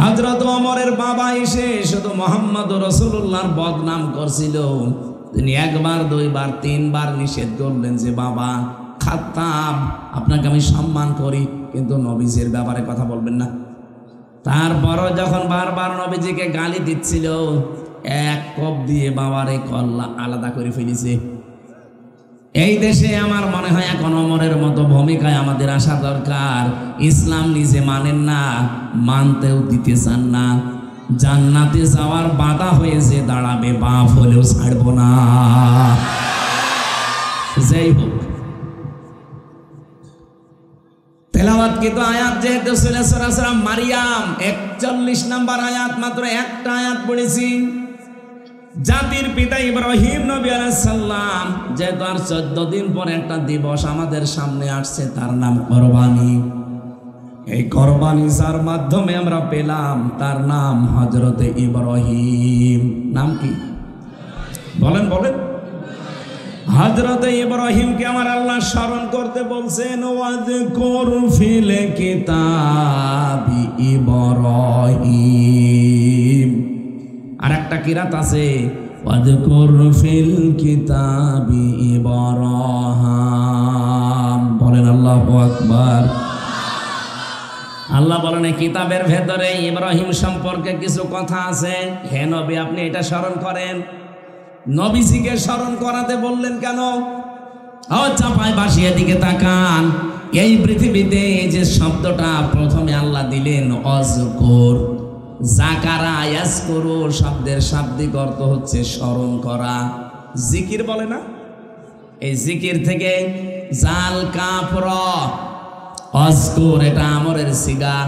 হযরত ওমরের বাবা এসে শুধু মুহাম্মদ রাসূলুল্লাহর বদনাম করছিল, তিনি একবার, দুইবার, তিনবার নিষেধ করলেন যে বাবা খাত্তাব, আপনাকে আমি সম্মান করি, কিন্তু নবীজির ব্যাপারে কথা বলবেন না। তারপরও যখন বারবার নবীজিকে গালি দিচ্ছিল, এক কোপ দিয়ে বাবার এই কল্লা আলাদা করে ফেলেছে। এই দেশে আমার মনে হয় এখন ওমরের মতো ভূমিকায় আমাদের আসা দরকার। ইসলাম নিজে মানেন না, মানতেও দিতে চান না, জান্নাতে যাওয়ার বাধা হয়েছে দাঁড়াবে, বাপ হলেও ছাড়বো না। যাই হোক, তেলাওয়াতকৃত আয়াত যেহেতু সূরা সূরা মারিয়াম 41 নম্বর আয়াত, মাত্র একটা আয়াত পড়েছি। জাতির পিতা ইব্রাহিম নবী আলাইহিস সালাম, যেহেতু আর 14 দিন পরে একটা দিবস আমাদের সামনে আসছে, তার নাম কোরবানি। এই কোরবানি যার মাধ্যমে আমরা পেলাম, তার নাম হযরতে ইব্রাহিম। নাম কি বলেন বলেন? হযরতে ইব্রাহিমকে আমার আল্লাহ স্মরণ করতে বলছেন, ওয়াযকুর ফিল কিতাবি ইব্রাহিম। আর একটা কিরাত আছে, ওয়াযকুর ফিল কিতাবি ইব্রাহিম। বলেন আল্লাহু আকবার। আল্লাহ বলেন এই কিতাবের ভেতরে ইব্রাহিম সম্পর্কে কিছু কথা আছে, হে নবী আপনি এটা স্মরণ করেন। নবীজিকে স্মরণ করাতে বললেন কেন? ও চাপায় বাসিয়ে দিকে তাকান। এই পৃথিবীতে যে শব্দটা প্রথমে আল্লাহ দিলেন অযকুর, যাকারা ইয়াজকুরু শব্দের শাব্দিক অর্থ হচ্ছে স্মরণ করা, জিকির বলে না? এই জিকির থেকে জাল কাফ র অযকুর, এটা আমরের সিগা।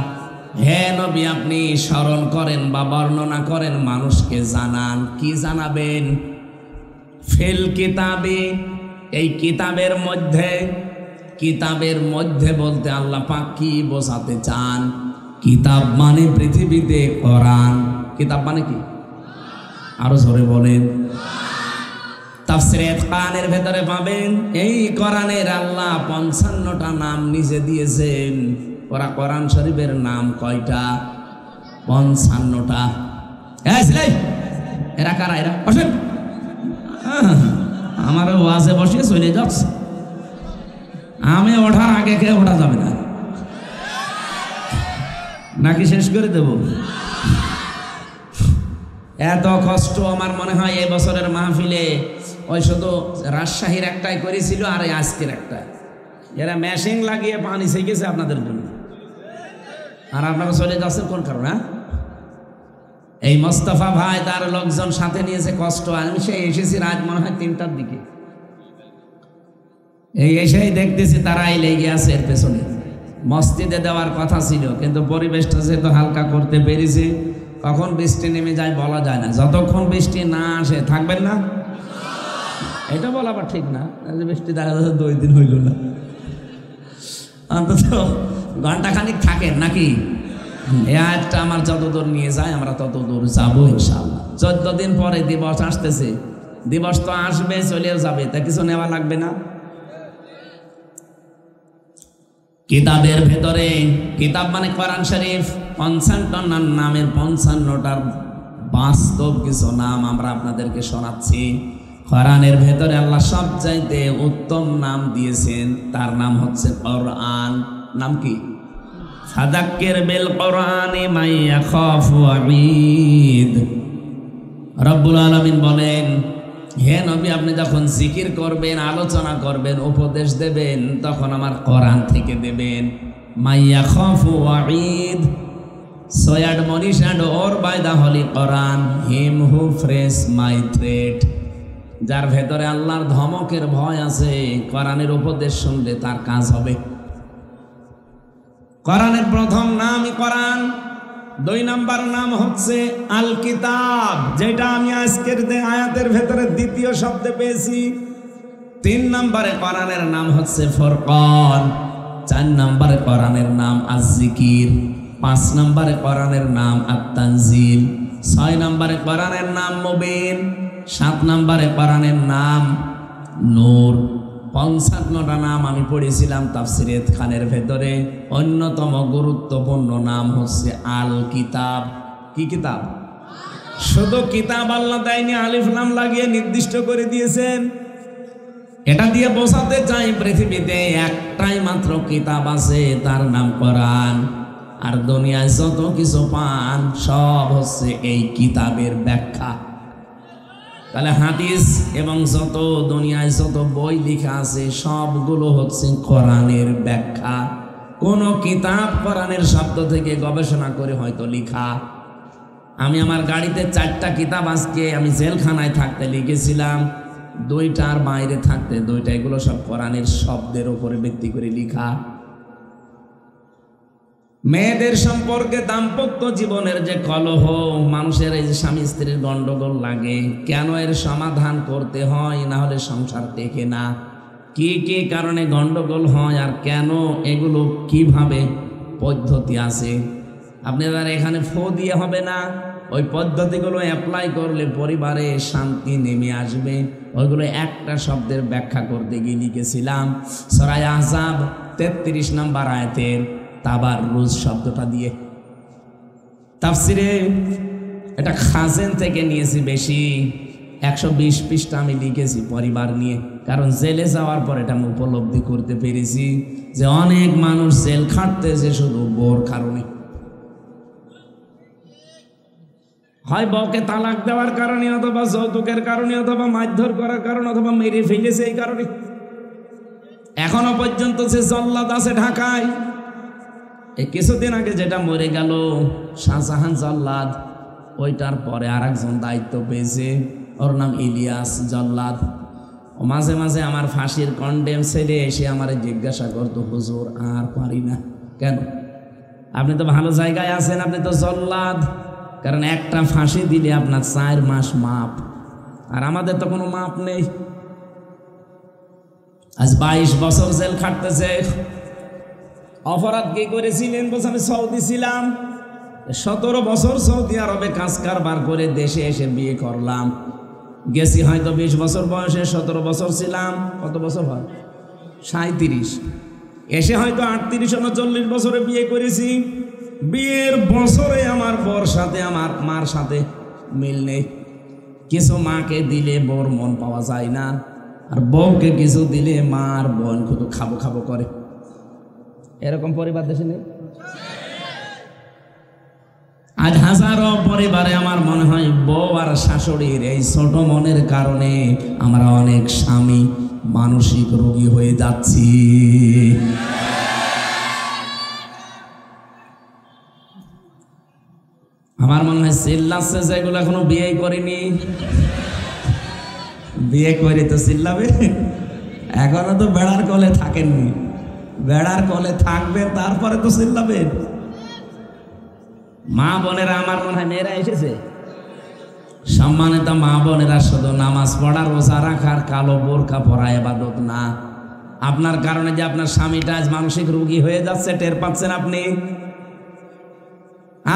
হে নবী আপনি স্মরণ করেন বা বর্ণনা করেন, মানুষকে জানান। কি জানাবেন? ফিল কিতাবে, এই কিতাবের মধ্যে। কিতাবের মধ্যে বলতে আল্লাহ পাক কি বোঝাতে চান? কিতাব মানে পৃথিবীতে কোরআন। কিতাব মানে কি? আরো জোরে বলেন। তাফসীরে ইতকানের ভেতরে পাবেন এই কোরআনের আল্লাহ 55টা নাম নিজে দিয়েছেন। ওরা কোরআন শরীফের নাম কয়টা? 55টা। এরা কারা? এরা বসেন, আমার ওয়াজে বসে চলে যাচ্ছে। আমি ওঠার আগে কে ওঠা যাবে না নাকি শেষ করে দেব? এত কষ্ট আমার মনে হয় এই বছরের মাহফিলে ওই শুধু রাজশাহীর একটাই করেছিল, আর এই আজকের একটা। এরা মেশিন লাগিয়ে পানি শিখেছে আপনাদের জন্য, আর আপনারা চলে যাচ্ছেন কোন কারণে? এই মোস্তফা ভাই তার লোকজন সাথে নিয়েছে, কষ্ট। আমি সেই এসেছি রাত মনে হয় 3টার দিকে, এই এসেই দেখতেছি তারা এই লেগে আছে এর পেছনে। মসজিদে দেওয়ার কথা ছিল, কিন্তু পরিবেশটা যেহেতু হালকা করতে পেরেছে, কখন বৃষ্টি নেমে যায় বলা যায় না। যতক্ষণ বৃষ্টি না আসে থাকবেন না, এটা বলা আবার ঠিক না। বৃষ্টি দেখা যাচ্ছে 2 দিন হইল না, অন্তত ঘন্টাখানিক থাকেন নাকি? এই আয়াতটা আমার যতদূর নিয়ে যায় আমরা ততদূর যাবো ইনশাআল্লাহ। 14 দিন পরে দিবস আসতেছে, দিবস তো আসবে, চলেও যাবে, তা কিছু নেওয়া লাগবে না? কিতাবের ভেতরে, কিতাব মানে কোরআন শরীফ, 55টার নামের 55টার বাস্তব কিছু নাম আমরা আপনাদেরকে শোনাচ্ছি। কোরআনের ভেতরে আল্লাহ সবচাইতে উত্তম নাম দিয়েছেন, তার নাম হচ্ছে কোরআন। নাম কি? ফাযাক্কির বিল কোরআনি মান ইয়াখাফু ওয়াঈদ। রব্বুল আলামিন বলেন, হে নবী আপনি যখন জিকির করবেন, আলোচনা করবেন, উপদেশ দেবেন, তখন আমার কোরআন থেকে দেবেন। মান ইয়াখাফু ওয়াঈদ, so admonish and or by the holy Quran him who fears my threat। যার ভেতরে আল্লাহর ধমকের ভয় আছে, কোরআনের উপদেশ শুনলে তার কাজ হবে। কোরআনের প্রথম নামই কোরআন। 2 নম্বর নাম হচ্ছে আল কিতাব, যেটা আমি আজকের আয়াতের ভেতরে দ্বিতীয় শব্দে পেয়েছি। 3 নম্বরে কোরআনের নাম হচ্ছে ফুরকান। 4 নম্বরে কোরআনের নাম আজ-জিকির, 5 নম্বরে কোরআনের নাম আত-তানজিল, 6 নম্বরে কোরআনের নাম মুবিন, 7 নম্বরে কোরআনের নাম নূর। 55টা নাম আমি পড়েছিলাম তাফসিরে খানের ভেতরে। অন্যতম গুরুত্বপূর্ণ নাম হচ্ছে আল কিতাব। কি কিতাব? শুধু কিতাব আল্লাহ দেয়নি, আলিফ লাম লাগিয়ে নির্দিষ্ট করে দিয়েছেন। এটা দিয়ে বোঝাতে চাই পৃথিবীতে একটাই মাত্র কিতাব আছে, তার নাম কোরআন। আর দুনিয়ায় যত কিছু পান সব হচ্ছে এই কিতাবের ব্যাখ্যা। তাহলে হাদিস এবং যত দুনিয়ায় যত বই লেখা আছে সবগুলো হচ্ছে কোরআনের ব্যাখ্যা। কোন কিতাব কোরআনের শব্দ থেকে গবেষণা করে হয়তো লেখা। আমি আমার গাড়িতে 4টা কিতাব আজকে আমি জেলখানায় থাকতে লিখেছিলাম, 2টার বাইরে থাকতে 2টা, এগুলো সব কোরআনের শব্দের উপরে ভিত্তি করে লেখা। মেয়েদের সম্পর্কে দাম্পত্য জীবনের যে কলহ, মানুষের এই যে স্বামী স্ত্রীর গন্ডগোল লাগে, কেন এর সমাধান করতে হয়, না হলে সংসার টেকে না, কি কি কারণে গন্ডগোল হয় আর কেন, এগুলো কিভাবে পদ্ধতি আছে। আপনাদের এখানে ফো দিয়ে হবে না, ওই পদ্ধতিগুলো অ্যাপ্লাই করলে পরিবারে শান্তি নেমে আসবে। ওইগুলো একটা শব্দের ব্যাখ্যা করতে গিয়ে লিখেছিলাম সূরা আহজাব 33 নম্বর আয়াতের তাবাররুজ শব্দটা দিয়ে। তাফসিরে এটা খাজেন থেকে নিয়েছি বেশি, 120 পৃষ্ঠা আমি লিখেছি পরিবার নিয়ে। কারণ জেলে যাওয়ার পর এটা আমি উপলব্ধি করতে পেরেছি যে অনেক মানুষ জেল খাটতেছে শুধু বোর কারণে। হয় বউকে তালাক দেওয়ার কারণে, অথবা যৌতুকের কারণে, অথবা মারধর করার কারণে, অথবা মেরে ফেলেছে এই কারণে। এখনো পর্যন্ত সে জল্লাদ আছে ঢাকায়। এই কিছুদিন আগে যেটা মরে গেল শাহজাহান জল্লাদ, ওইটার পরে আরেকজন দায়িত্ব পেয়েছে, ওর নাম ইলিয়াস জল্লাদ। ও মাঝে মাঝে আমার ফাঁসির কন্ডেম ছেলে এসে আমার জিজ্ঞাসা করতো, হুজুর আর পারি না। কেন? আপনি তো ভালো জায়গায় আছেন, আপনি তো জল্লাদ। কারণ একটা ফাঁসি দিলে আপনার 4 মাস মাপ, আর আমাদের তো কোনো মাপ নেই। আজ 22 বছর জেল খাটতেছে। অপরাধ কি করেছিলেন? বলছে আমি সৌদি ছিলাম, 17 বছর সৌদি আরবে কাজ কারবার করে দেশে এসে বিয়ে করলাম। গেছি হয়তো 20 বছর বয়সে, 17 বছর ছিলাম। কত বছর হয়? 37। এসে হয়তো 38 39 বছরে বিয়ে করেছি। বিয়ের বছরে আমার বর সাথে আমার মার সাথে মিল নেই। কিছু মাকে দিলে বউর মন পাওয়া যায় না, আর বউকে কিছু দিলে মার বোন শুধু খাবো খাবো করে। এরকম পরিবার দেশে নেই? আজ হাজারো পরিবারে আমার মনে হয় বউ আর শাশুড়ির এই ছোট মনের কারণে আমরা অনেক স্বামী মানসিক রোগী হয়ে যাচ্ছি। আমার মনে হয় চিল্লাচ্ছে যেগুলো এখনো বিয়ে করেনি, বিয়ে করে তো চিল্লাবে। এখনো তো বেড়ার কোলে থাকেননি, বেড়ার কোলে থাকবে তারপরে তো চিল্লাবে। মা বোনেরা, আমার মনে হয় মেয়েরা এসেছে, সম্মানিত মা বোনেরা, শুধু নামাজ পড়া রোজা রাখার কালো বোরকা পরা ইবাদত না। আপনার কারণে যে আপনার স্বামীটা আজ মানসিক রোগী হয়ে যাচ্ছে টের পাচ্ছেন আপনি।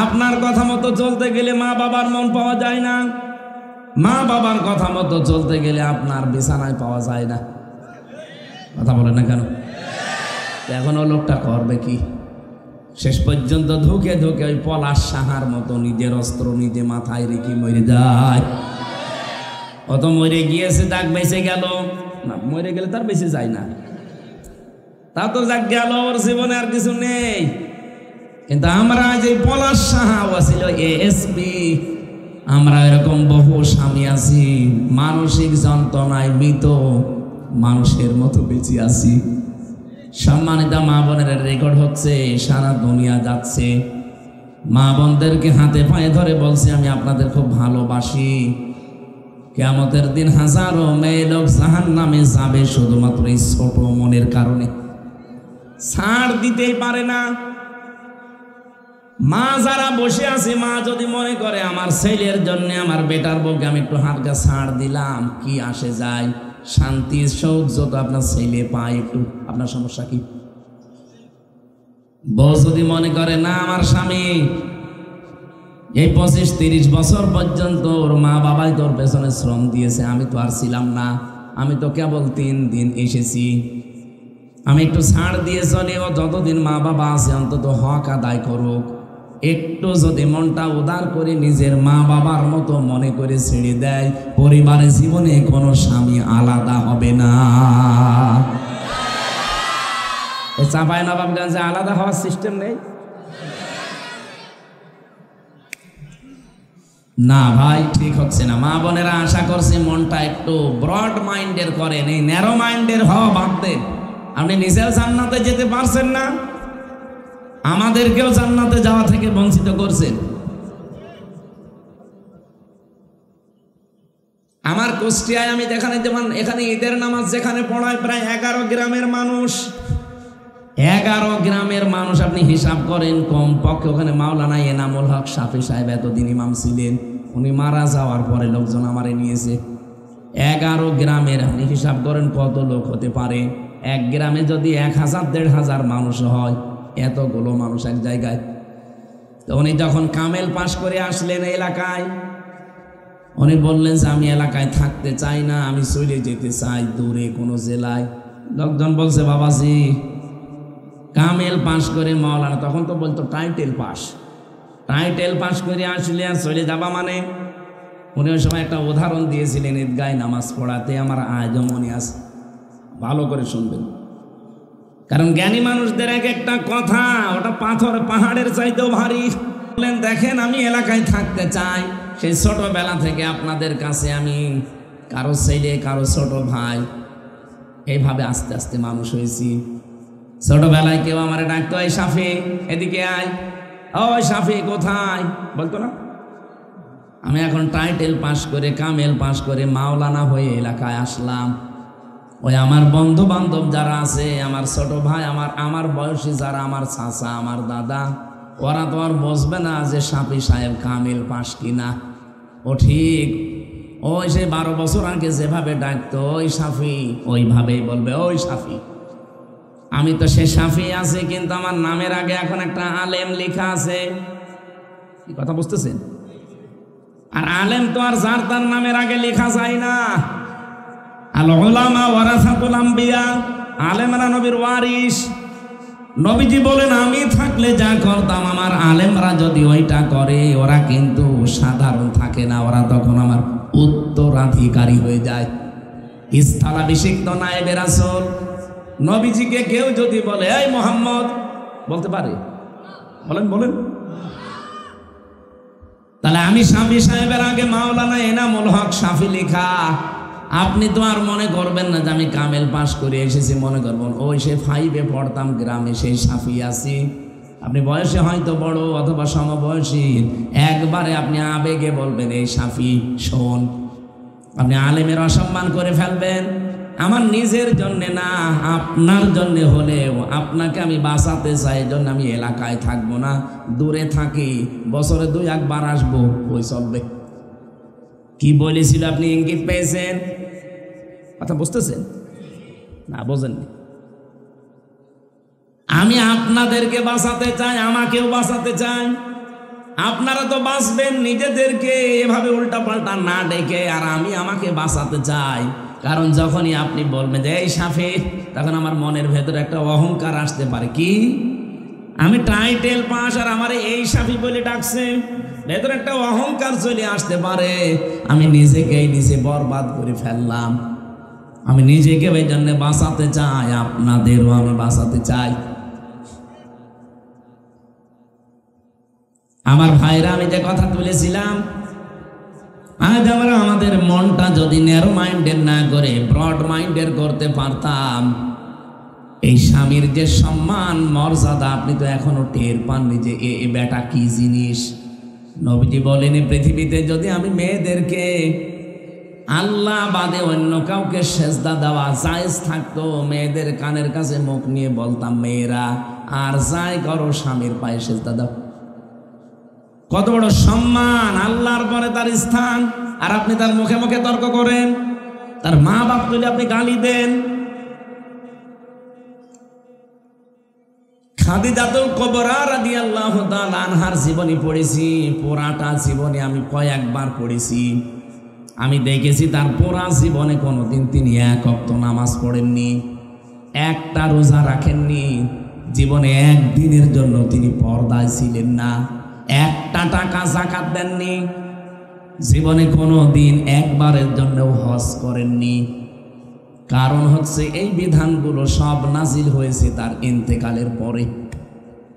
আপনার কথা মতো চলতে গেলে মা বাবার মন পাওয়া যায় না, মা বাবার কথা মতো চলতে গেলে আপনার বিছানায় পাওয়া যায় না। কথা বলেন না কেন? এখন ও লোকটা করবে কি? শেষ পর্যন্ত ধুকে ধুকে ওই পলাশ সাহার মতো নিজের অস্ত্র নিজে মাথায় রেখে মরে যায়। অত মরে গিয়েছে, যাক বেঁচে গেল না, মরে গেলে তার বেঁচে যায় না, তা তো যাক গেল, ওর জীবনে আর কিছু নেই। কিন্তু আমরা যে পলাশ সাহা ছিল এএসপি, আমরা এরকম বহু স্বামী আছি মানসিক যন্ত্রণায় মৃত মানুষের মতো বেঁচে আছি। সম্মানিত মা বোনের রেকর্ড হচ্ছে, সারা দুনিয়া যাচ্ছে। মা বোনদেরকে হাতে পায়ে ধরে বলছি আমি আপনাদের খুব ভালোবাসি। কিয়ামতের দিন হাজারো মেয়ে লোক জাহান্নামে যাবে শুধুমাত্র এই ছোট মনের কারণে, ছাড় দিতেই পারে না। মা যারা বসে আছে, মা যদি মনে করে আমার ছেলের জন্য আমার বেটার বউকে আমি একটু হালকা ছাড় দিলাম, কি আসে যায়, শান্তি সৌখ যত আপনার ছেলে পায়, একটু আপনার সমস্যা কি? বউ যদি মনে করে না আমার স্বামী এই 25-30 বছর পর্যন্ত ওর মা বাবাই তোর পেছনে শ্রম দিয়েছে, আমি তো আর ছিলাম না, আমি তো কেবল 3 দিন এসেছি, আমি একটু ছাড় দিয়ে চলে, ও যতদিন মা বাবা আছে অন্তত হক আদায় করুক। একটু যদি মনটা উদার করে নিজের মা বাবার মতো মনে করে ছেড়ে দেয়, পরিবারের জীবনে কোনো স্বামী আলাদা হবে না। চাঁপাইনবাবগঞ্জে আলাদা হওয়ার সিস্টেম নেই না ভাই, ঠিক হচ্ছে না। মা বোনেরা আশা করছি মনটা একটু ব্রড মাইন্ডের করেন, এই ন্যারো মাইন্ডের হওয়া বাদ দেন। আপনি নিজেও জান্নাতে যেতে পারছেন না, আমাদেরকেও জান্নাতে যাওয়া থেকে বঞ্চিত করছেন। আমার কুষ্টিয়ায় আমি যেখানে, যেমন এখানে ঈদের নামাজ যেখানে পড়ায় প্রায় 11 গ্রামের মানুষ, 11 গ্রামের মানুষ আপনি হিসাব করেন, কমপক্ষে ওখানে মাওলানা এনামুল হক শাফি সাহেব এতদিন ইমাম ছিলেন, উনি মারা যাওয়ার পরে লোকজন আমারে নিয়েছে। 11 গ্রামের আপনি হিসাব করেন কত লোক হতে পারে। এক গ্রামে যদি 1000-1500 মানুষ হয়, এতগুলো মানুষ এক জায়গায়। তো উনি যখন কামেল পাশ করে আসলেন এলাকায়, উনি বললেন যে আমি এলাকায় থাকতে চাই না, আমি চলে যেতে চাই দূরে কোনো জেলায়। লোকজন বলছে বাবাজি কামেল পাশ করে মাওলানা, তখন তো বলতো টাইটেল পাশ করে আসলে আর চলে যাবা মানে। উনি ওই সময় একটা উদাহরণ দিয়েছিলেন ঈদগায় নামাজ পড়াতে, আমার আজও মনে আছে, ভালো করে শুনবেন, কারণ জ্ঞানী মানুষদের এক একটা কথা ওটা পাথর পাহাড়ের চাইতেও ভারী। বললেন দেখেন আমি এলাকায় থাকতে চাই, সেই ছোটবেলা থেকে আপনাদের কাছে আমি কারো ছেলে কারো ছোট ভাই এইভাবে আস্তে আস্তে মানুষ হয়েছি। ছোটবেলায় কেউ আমার ডাকতো এই শাফি এদিকে আয়, ওই শাফি কোথায় বলতো না। আমি এখন টাইটেল পাশ করে কামেল পাশ করে মাওলানা হয়ে এলাকায় আসলাম। ওই আমার বন্ধু বান্ধব যারা আছে, আমার ছোট ভাই, আমার বয়সী যারা, আমার চাচা আমার দাদা, ওরা তো আর বসবে না যে শাফি সাহেব কামেল পাশ কিনা। ও ঠিক ওই সে 12 বছর আগে যেভাবে ডাকতো ওই শাফি, ওইভাবেই বলবে ওই শাফি। আমি তো সে শাফি আছি, কিন্তু আমার নামের আগে এখন একটা আলেম লেখা আছে। কি কথা বুঝতেছেন? আর আলেম তো আর যার তার নামের আগে লেখা যায় না। আল উলামা ওয়ারাসাতুল আম্বিয়া, আলেমরা নবীর ওয়ারিস। নবীজি বলেন আমি থাকলে যা করতাম আমার আলেমরা যদি ওইটা করে, ওরা কিন্তু সাধারণ থাকে না, ওরা তখন আমার উত্তরাধিকারী হয়ে যায়। স্থলাভিষিক্ত নায়েবে রাসূল। নবীজিকে কেউ যদি বলে এই মোহাম্মদ, বলতে পারে? বলেন। তাহলে আমি শাফি সাহেবের আগে মাওলানা এনামুল হক শাফি লেখা। আপনি তো আর মনে করবেন না যে আমি কামেল পাশ করে এসেছি, মনে করবেন ওই সে 5-এ পড়তাম গ্রামে সেই শাফি আছি। আপনি বয়সে হয়তো বড় অথবা সমবয়সী, একবারে আপনি আবেগে বলবেন এই শাফি শোন। আপনি আলেমের অসম্মান করে ফেলবেন। আমার নিজের জন্যে না, আপনার জন্যে হলেও আপনাকে আমি বাঁচাতে চাই, এই জন্য আমি এলাকায় থাকবো না, দূরে থাকি, বছরে 2-1 বার আসবো, ওই চলবে। কি বলেছিল আপনি ইঙ্গিত পেয়েছেন? কথা বুঝতেছেন না? বোঝেননি? আমি আপনাদেরকে বাঁচাতে চাই, আমাকেও বাঁচাতে চাই। আপনারা তো বাঁচবেন নিজেদেরকে এভাবে উল্টাপাল্টা না ডেকে, আর আমি আমাকে বাঁচাতে চাই। কারণ যখনই আপনি বলবেন যে এই শাফি, তখন আমার মনের ভেতরে একটা অহংকার আসতে পারে। কি আমি টাইটেল পাস আর আমার এই শাফি বলে ডাকছে, ভেতরে একটা অহংকার চলে আসতে পারে। আমি নিজেকেই নিজে বরবাদ করে ফেললাম। আমি নিজেকে ওই জন্য বাঁচাতে চাই, আপনাদেরও আমি বাঁচাতে চাই। আমার ভাইরা, আমি যে কথা তুলেছিলাম, আজ আমরা আমাদের মনটা যদি ন্যারো মাইন্ডের না করে ব্রড মাইন্ডের করতে পারতাম, এই স্বামীর যে সম্মান মর্যাদা আপনি তো এখনো টের পাননি যে এ বেটা কি জিনিস। নবীজি বলেন পৃথিবীতে যদি আমি মেয়েদেরকে আল্লাহ বাদে অন্য কাউকে সেজদা দেওয়া জায়েজ থাকতো, মেয়েদের কানের কাছে মুখ নিয়ে বলতাম মেয়েরা আর যাই করো স্বামীর পায়ে সেজদা দাও। কত বড় সম্মান, আল্লাহর পরে তার স্থান, আর আপনি তার মুখে মুখে তর্ক করেন, তার মা বাপ তুলে আপনি গালি দেন। খাদিজাতুল কুবরা রাদিয়াল্লাহু তাআলা আনহার জীবনী পড়েছি, পুরাটা জীবনী আমি কয়েকবার পড়েছি। আমি দেখেছি তার পুরা জীবনে কোনোদিন তিনি এক ওয়াক্ত নামাজ পড়েননি, একটা রোজা রাখেননি, জীবনে একদিনের জন্য তিনি পর্দায় ছিলেন না, একটা টাকা যাকাত দেননি, জীবনে কোনো দিন একবারের জন্যও হজ করেননি। কারণ হচ্ছে এই বিধানগুলো সব নাজিল হয়েছে তার ইন্তেকালের পরে,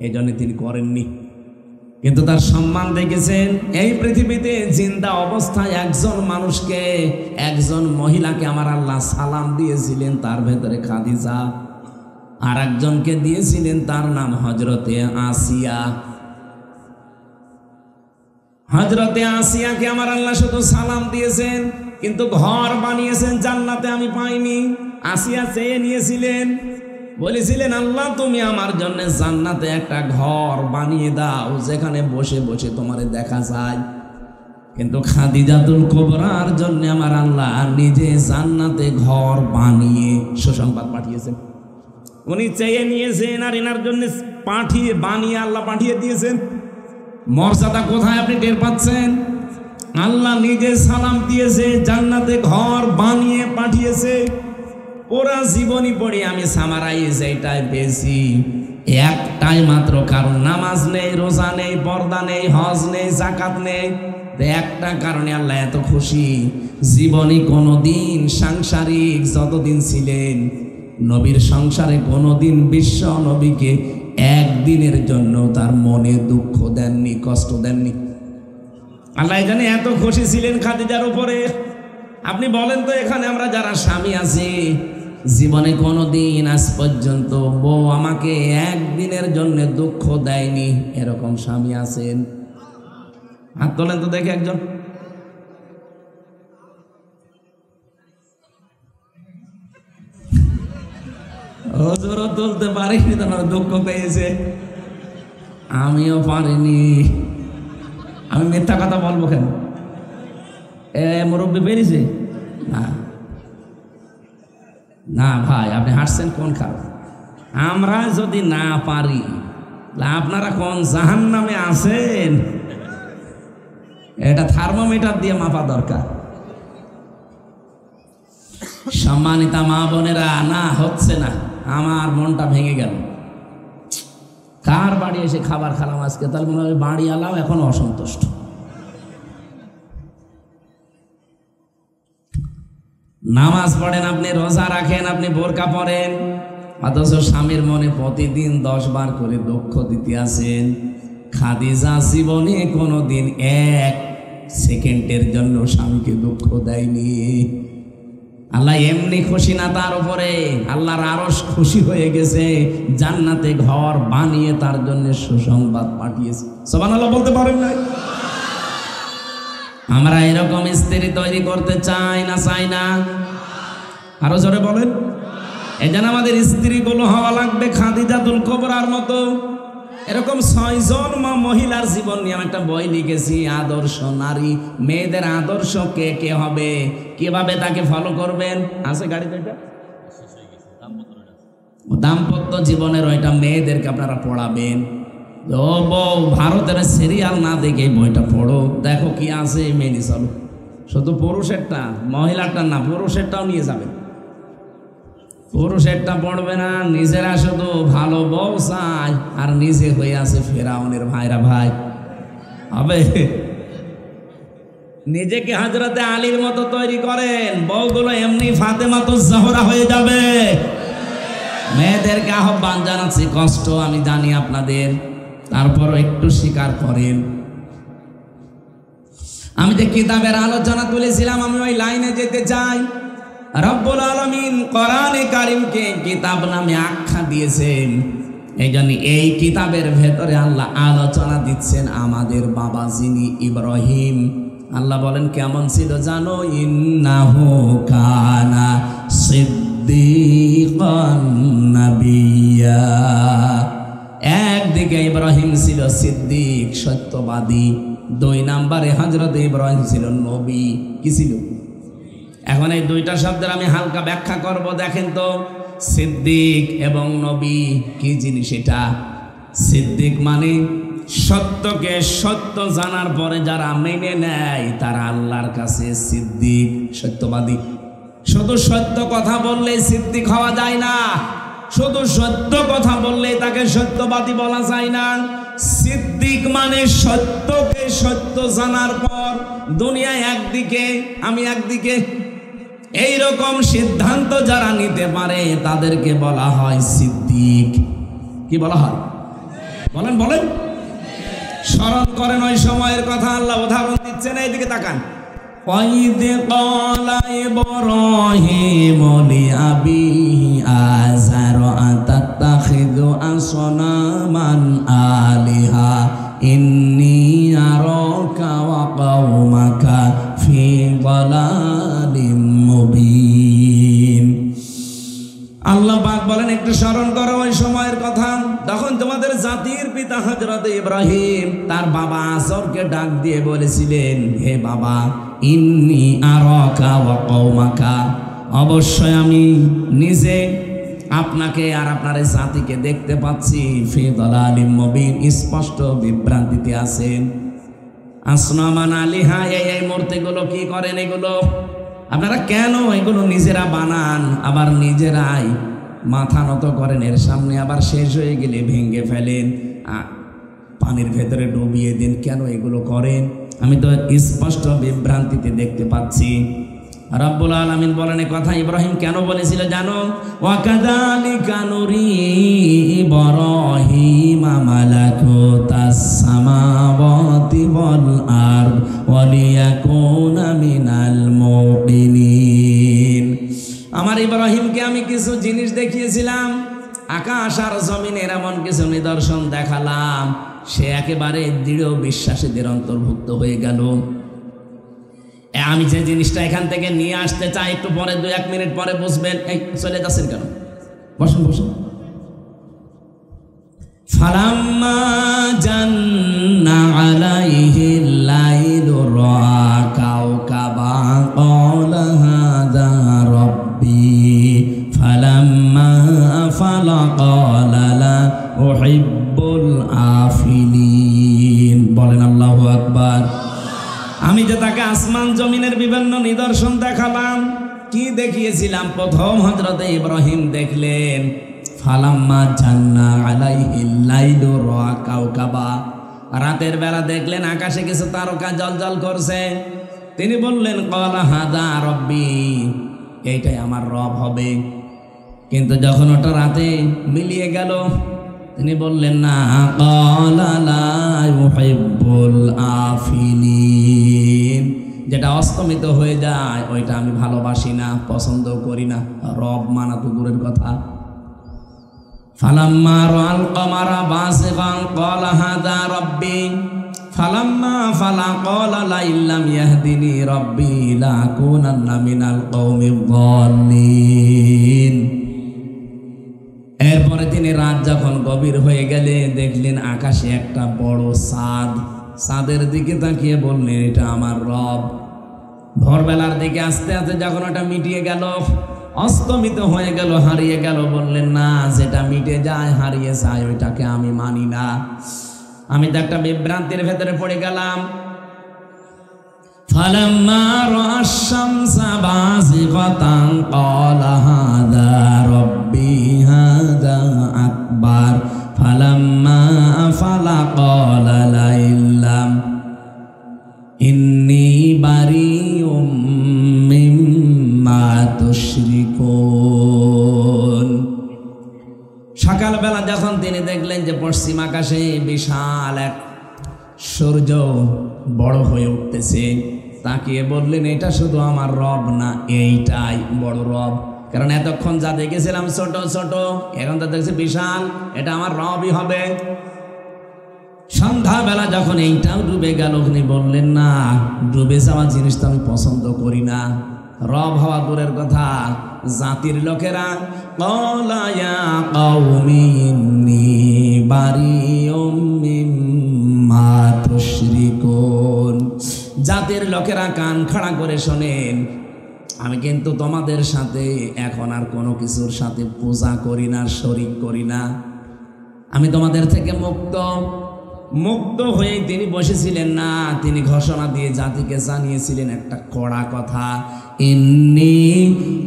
এই জন্য তিনি করেননি। কিন্তু তার সম্মান দেখেছেন, এই পৃথিবীতে জিন্দা অবস্থায় একজন মানুষকে, একজন মহিলাকে আমার আল্লাহ সালাম দিয়েছিলেন, তার ভেতরে খাদিজা, আর একজনকে দিয়েছিলেন তার নাম হজরতে আসিয়া। হজরতে আসিয়াকে আমার আল্লাহ শুধু সালাম দিয়েছেন, কিন্তু ঘর বানিয়েছেন জান্নাতে আমি পাইনি। আসিয়া চেয়ে নিয়েছিলেন, বলেছিলেন আল্লাহ তুমি আমার জন্য জান্নাতে একটা ঘর বানিয়ে দাও যেখানে বসে বসে তোমারে দেখা যায়। কিন্তু খাদিজাতুল কুবরার জন্য আমার আল্লাহ নিজে জান্নাতে ঘর বানিয়ে সুসংবাদ পাঠিয়েছেন। উনি চেয়ে নিয়েছেন আর এনার জন্য বানিয়ে আল্লাহ পাঠিয়ে দিয়েছেন। মর্যাদা কোথায় আপনি টের পাচ্ছেন? আল্লাহ নিজে সালাম দিয়েছে, জান্নাতে ঘর বানিয়ে পাঠিয়েছে। পুরা জীবনী পড়ে আমি সামারাইজ এইটাই পেয়েছি, একটাই মাত্র কারণ, নামাজ নেই, রোজা নেই, পর্দা নেই, হজ নেই, যাকাত নেই, একটা কারণে আল্লাহ এত খুশি। জীবনী কোনোদিন সাংসারিক যতদিন ছিলেন, নবীর সংসারে কোনোদিন বিশ্ব নবীকে একদিনের জন্য তার মনে দুঃখ দেননি, কষ্ট দেননি। আল্লাহ জানে এত খুশি ছিলেন খাদিজার উপরে। আপনি বলেন তো, এখানে আমরা যারা স্বামী আছি, জীবনে কোনোদিন আজ পর্যন্ত বউ আমাকে একদিনের জন্য দুঃখ দেয়নি, এরকম স্বামী আছেন? হাত তোলেন তো দেখে একজন। হুজুরও তুলতে পারিনি, তোমার দুঃখ পেয়েছে, আমিও পারিনি। আমি মিথ্যা কথা বলবো কেন? মুরব্বী বেরিয়েছে না? না ভাই, আপনি হাঁটছেন কোন কারণ? আমরা যদি না পারি, আপনারা কোন জাহান্নামে আছেন এটা থার্মোমিটার দিয়ে মাপা দরকার। সম্মানিতা মা বোনেরা, না হচ্ছে না, আমার মনটা ভেঙে গেল। কার বাড়ি এসে খাবার খেলাম আজকে, তাহলে মনে হয় বাড়ি আলাও এখন অসন্তুষ্ট। নামাজ পড়েন আপনি, রোজা রাখেন আপনি, বোরকা পরেন, অথচ স্বামীর মনে প্রতিদিন 10 বার করে দুঃখ দিতে আছেন। খাদিজা জীবনে কোনোদিন 1 সেকেন্ডের জন্য স্বামীকে দুঃখ দেয়নি। আল্লাহ এমনি খুশি না তার উপরে, আল্লাহর আরশ খুশি হয়ে গেছে, জান্নাতে ঘর বানিয়ে তার জন্য সুসংবাদ পাঠিয়েছে। সুবহানাল্লাহ বলতে পারেন না? আমরা এরকম স্ত্রী তৈরি করতে চাই না, চাই না? আরো জোরে বলেন। এজন্য আমাদের স্ত্রীগুলো হওয়া লাগবে খাদিজাতুল কুবরার মতো। এরকম 6 জন মহিলার জীবন নিয়ে আমি একটা বই লিখেছি, আদর্শ নারী। মেয়েদের আদর্শ কে কে হবে, কিভাবে তাকে ফলো করবেন। আছে গাড়িতে এটা দাম্পত্য জীবনের, ওইটা মেয়েদেরকে আপনারা পড়াবেন। ও বউ, ভারতের সিরিয়াল না দেখে বইটা পড়ো, দেখো কি আছে, মেনে চলো। শুধু পুরুষেরটা, মহিলারটা না, পুরুষেরটাও নিয়ে যাবে। পুরুষেরটা পড়বে না, নিজেরা শুধু ভালো বউ চায় আর নিজে হয়ে আছে ফেরাউনের ভাইরা। ভাই হবে, নিজেকে হযরতে আলীর মতো তৈরি করেন, বউগুলো এমনি ফাতেমাতুজ জহরা হয়ে যাবে। মেয়েদেরকে আহ্বান জানাচ্ছি, কষ্ট আমি জানি আপনাদের, তারপরও একটু স্বীকার করেন। আমি যে কিতাবের আলোচনা তুলেছিলাম, আমি ওই লাইনে যেতে চাই। রব্বুল আলামিন কোরআনে কারীমকে কিতাব নামে আখ্যা দিয়েছেন, এই জন্য এই কিতাবের ভেতরে আল্লাহ আলোচনা দিচ্ছেন আমাদের বাবা যিনি ইব্রাহিম। আল্লাহ বলেন কেমন ছিল জানো? ইন্নাহু কানা সিদ্দীকান নাবিয়্যা। একদিকে ইব্রাহিম ছিল সিদ্দিক, সত্যবাদী। 2 নম্বরে হযরত ইব্রাহিম ছিল নবী। কি ছিল? এখন এই 2টা শব্দের আমি হালকা ব্যাখ্যা করব। দেখেন তো, সিদ্দিক এবং নবী কি জিনিস এটা? সিদ্দিক মানে সত্যকে সত্য জানার পরে যারা মেনে নেয় তারা আল্লাহর কাছে সিদ্দিক, সত্যবাদী। শুধু সত্য কথা বললে সিদ্দিক হওয়া যায় না, শুধু সত্য কথা বললে তাকে সত্যবাদী বলা যায় না। সিদ্দিক মানে সত্যকে সত্য জানার পর দুনিয়ায় একদিকে আমি একদিকে, এইরকম সিদ্ধান্ত যারা নিতে পারে তাদেরকে বলা হয় সিদ্দিক। কি বলা হয়? বলেন বলেন, স্মরণ করেন ওই সময়ের কথা। আল্লাহ উদাহরণ দিচ্ছেন, এইদিকে তাকান। وَإِذْ قَالَ إِبْرَاهِيمُ لِأَبِيهِ آزَرَ أَتَتَّخِذُ أَصْنَامًا آلِهَةً إِنِّي أَرَاكَ وَقَوْمَكَ فِي ضَلَالٍ مُبِينٍ। আল্লাহ পাক বলেন, একটু স্মরণ করো ওই সময়ের কথা তখন তোমাদের জাতির পিতা হযরত ইব্রাহিম তার বাবা আজরকে ডাক দিয়ে বলেছিলেন, হে বাবা, ইন্নী আরাকা ওয়া কওমাকা, অবশ্যই আমি নিজে আপনাকে আর আপনার জাতিকে দেখতে পাচ্ছি ফি দালালিম মুবিন, স্পষ্ট বিভ্রান্তিতে আছেন। আসনামান আলিহা, এই মূর্তিগুলো কি করেন? এগুলো আপনারা কেন এগুলো নিজেরা বানান, আবার নিজেরাই মাথা নত করেন এর সামনে, আবার শেষ হয়ে গেলে ভেঙে ফেলেন, পানির ভেতরে ডুবিয়ে দেন? কেন এগুলো করেন? আমি তো স্পষ্ট বিভ্রান্তিতে দেখতে পাচ্ছি। রব্বুল আলামিন বলেন এই কথা ইব্রাহিম কেন বলেছিল জানো? ওয়াকাযালিকা নুরি ইব্রাহিমা মালাকুতাস সামাওয়াতি ওয়াল আরদ ওয়া লিয়াকুনা মিনাল মুকিনিন। আমার ইব্রাহিমকে আমি কিছু জিনিস দেখিয়েছিলাম, আকাশ আর জমিনের এমন কিছু নিদর্শন দেখালাম, সে একেবারে দৃঢ় বিশ্বাসীদের অন্তর্ভুক্ত হয়ে গেল। আমি যে জিনিসটা এখান থেকে নিয়ে আসতে চাই, একটু পরে 2-1 মিনিট পরে বুঝবেন। এই চলে যাচ্ছেন কেন? বসুন বসুন। ফালাম্মা জান্না আলাইহিল লাইলু রাআ কাওকাবা ক্বালা হাযা রাব্বি ফালাম্মা আফালা ক্বালা লা উহিব্বুল আফিলিন। বলেন আল্লাহু আকবার। আমি যে তাকে আসমান জমিনের বিভিন্ন নিদর্শন দেখালাম, কি দেখিয়েছিলাম? প্রথম হযরত ইব্রাহিম দেখলেন ফালাম্মা জান্না আলাইহিল লাইলু রাআ কাওকাবা, রাতের বেলা দেখলেন আকাশে কিছু তারকা জ্বলজ্বল করছে। তিনি বললেন ক্বালা হাযা রাব্বি, এইটাই আমার রব হবে। কিন্তু যখন ওটা রাতে মিলিয়ে গেল, তিনি বললেন না, ক্বালা লা ইউহিব্বুল আফিলিন, যেটা অস্তমিত হয়ে যায় ওইটা আমি ভালোবাসি না, পছন্দ করি না। রব মানা তো দূরের কথা। ফালাম্মা রাআল কমারা বাসিগান ক্বালা হাযা রাব্বি ফালাম্মা ফালা ক্বালা লা ইল্লাম ইয়াহদিনি রাব্বি লাকুনান্না মিনাল কওমিয যালিন। এরপরে তিনি রাত যখন গভীর হয়ে গেলে দেখলেন আকাশে একটা বড় চাঁদ। চাঁদের দিকে তাকিয়ে বললেন এটা আমার রব। ভোরবেলার দিকে আস্তে আস্তে যখন ওটা মিটিয়ে গেল, অস্তমিত হয়ে গেল, হারিয়ে গেল, বললেন না, যেটা মিটে যায় হারিয়ে যায় ওইটাকে আমি মানি না। আমি তো একটা বিভ্রান্তির ভেতরে পড়ে গেলাম। ফালাম্মা রাআশ শামসা বাযিগাতান ক্বালা হাযা রাব্বি হাযা আকবার ফালাম্মা আফালা ক্বালা লা ইল্লাম ইন্নী বারিউম মিম্মা তুশরিকুন। সকালবেলা যখন তিনি দেখলেন যে পশ্চিম আকাশে বিশাল এক সূর্য বড় হয়ে উঠতেছে, তাকিয়ে বললেন এটা শুধু আমার রব না, এইটাই বড় রব। কারণ এতক্ষণ যা দেখেছিলাম ছোট ছোট, এখন তো দেখছি বিশাল, এটা আমার রবই হবে। সন্ধ্যাবেলা যখন এইটাও ডুবে গেল, উনি বললেন না, ডুবে যাওয়া জিনিস তো আমি পছন্দ করি না। রব হওয়া দূরের কথা, জাতির লোকেরা ক্বালা ইয়া কওমি ইন্নী বারিউম মিম্মা তুশরিকুন। জাতির লোকেরা কান খাড়া করে শোনেন, আমি কিন্তু তোমাদের সাথে এখন আর কোনো কিছুর সাথে পূজা করি না, শরীক করি না। আমি তোমাদের থেকে মুক্ত। মুক্ত হয়ে তিনি বসেছিলেন না, তিনি ঘোষণা দিয়ে জাতিকে জানিয়েছিলেন একটা কড়া কথা, ইন্নী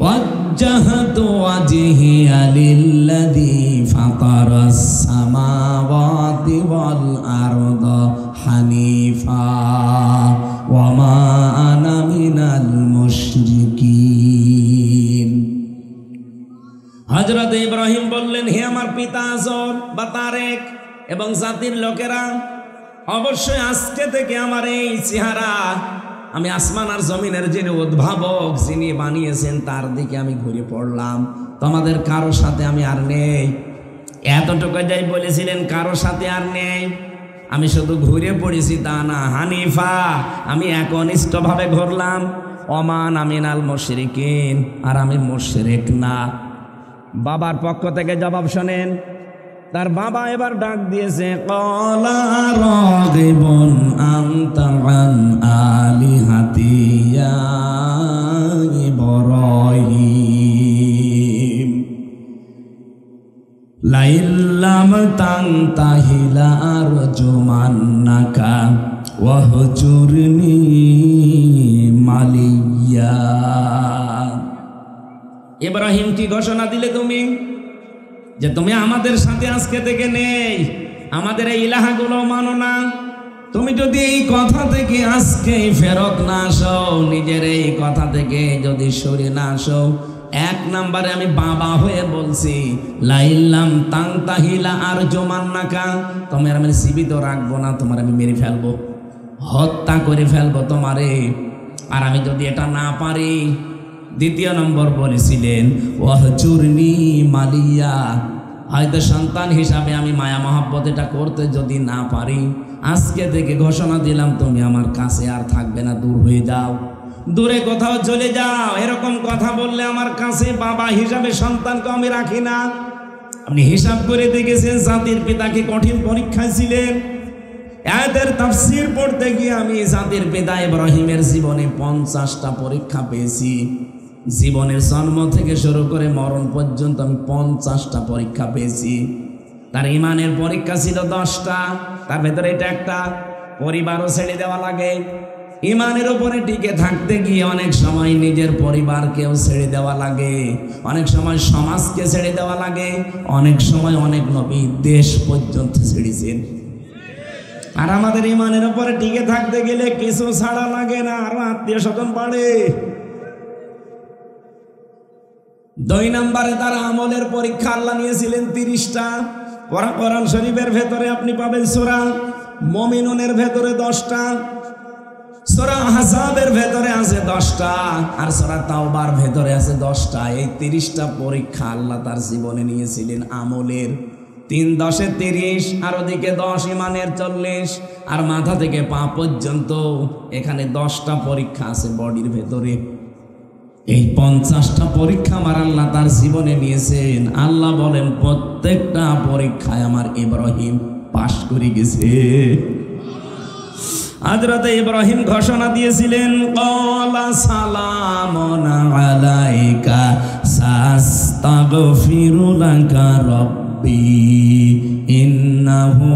ওয়াজ্জাহতু ওয়াজহিয়া লিল্লাযী ফাতারাস সামাওয়াতি ওয়াল আরদা হানিফা ওয়া মা আনা মিনাল মুশরিকিন। হযরত ইব্রাহিম বললেন, হে আমার পিতা আজর বা তারেক এবং জাতির লোকেরা, অবশ্যই আজকে থেকে আমার এই চেহারা, আমি আসমান আর জমিনের যিনি উদ্ভাবক, যিনি বানিয়েছেন তার দিকে আমি ঘুরে পড়লাম। তোমাদের কারো সাথে আমি আর নেই। এতটুকু যাই বলেছিলেন, কারো সাথে আর নেই। আমি শুধু ঘুরে পড়েছি তা না, হানিফা, আমি একনিষ্ঠভাবে ঘুরলাম। ওমান আমিনাল মুশরিকিন, আর আমি মুশরিক না। বাবার পক্ষ থেকে জবাব শোনেন। তার বাবা এবার ডাক দিয়েছে, ক্বালা রাগিবুন আনতা আন আলিহাতি ইয়া ইব্রাহিম লাইল্লাম তানতাহি লারজুমান্নাকা ওয়াহজুরনি মালিয়া। ইব্রাহিম কি ঘোষণা দিলে তুমি যে তুমি আমাদের সাথে আজকে থেকে নেই, আমাদের এই ইলাহাগুলো মানো না। তুমি যদি এই কথা থেকে আজকে ফেরত না আসো, নিজের এই কথা থেকে যদি সরে না আসো, এক নম্বরে আমি বাবা হয়ে বলছি, লাইল্লাম তানতাহিলা আরজুমান্নাকা, তোমার আমি জীবিত রাখবো না, তোমার আমি মেরে ফেলবো, হত্যা করে ফেলবো তোমারে। আর আমি যদি এটা না পারি, দ্বিতীয় নম্বর বলেছিলেন, ওয়াহজুরনি মালিয়া, হয়তো সন্তান হিসাবে আমি মায়া মহব্বত এটা করতে যদি না পারি, আজকে থেকে ঘোষণা দিলাম তুমি আমার কাছে আর থাকবে না, দূর হয়ে যাও, দূরে কোথাও চলে যাও। এরকম কথা বললে আমার কাছে বাবা হিসাবে সন্তানকে আমি রাখি না। আপনি হিসাব করে দেখেছেন জাতির পিতা কি কঠিন পরীক্ষায় ছিলেন। আয়াতের তাফসীর পড়তে গিয়ে আমি জাতির পিতা ইব্রাহিমের জীবনে 50টা পরীক্ষা পেয়েছি। জীবনের জন্ম থেকে শুরু করে মরণ পর্যন্ত আমি 50টা পরীক্ষা পেয়েছি। তার ইমানের পরীক্ষা ছিল 10টা, তার ভেতরে এটা একটা। পরিবারও ছেড়ে দেওয়া লাগে, ইমানের উপরে টিকে থাকতে গিয়ে অনেক সময় নিজের পরিবারকেও ছেড়ে দেওয়া লাগে, অনেক সময় সমাজকে ছেড়ে দেওয়া লাগে, অনেক সময় অনেক নবী দেশ পর্যন্ত ছেড়েছেন। আর আমাদের ইমানের উপরে টিকে থাকতে গেলে কিছু ছাড়া লাগে না, আরো আত্মীয় স্বজন বাড়ে। 2 নম্বরে তার আমলের পরীক্ষা আল্লাহ নিয়েছিলেন 30টা। কোরআন শরীফের ভেতরে আপনি পাবেন সূরা মুমিনুনের ভেতরে 10টা, সূরা আহজাবের ভেতরে আছে 10টা, আর সূরা তাওবার ভেতরে আছে 10টা। এই 30টা পরীক্ষা আল্লাহ তার জীবনে নিয়েছিলেন আমলের। 3 10 30, আর ওদিকে 10 ইমানের 40, আর মাথা থেকে পা পর্যন্ত এখানে 10টা পরীক্ষা আছে বডির ভেতরে। এই 50টা পরীক্ষা আমার আল্লাহ তার জীবনে নিয়েছেন। আল্লাহ বলেন প্রত্যেকটা পরীক্ষায় আমার ইব্রাহিম পাশ করে গেছে। হযরত ইব্রাহিম ঘোষণা দিয়েছিলেন, ক্বালা সালামুন আলাইকা সাস্তাগফিরু লাকা রাব্বি ইন্নাহু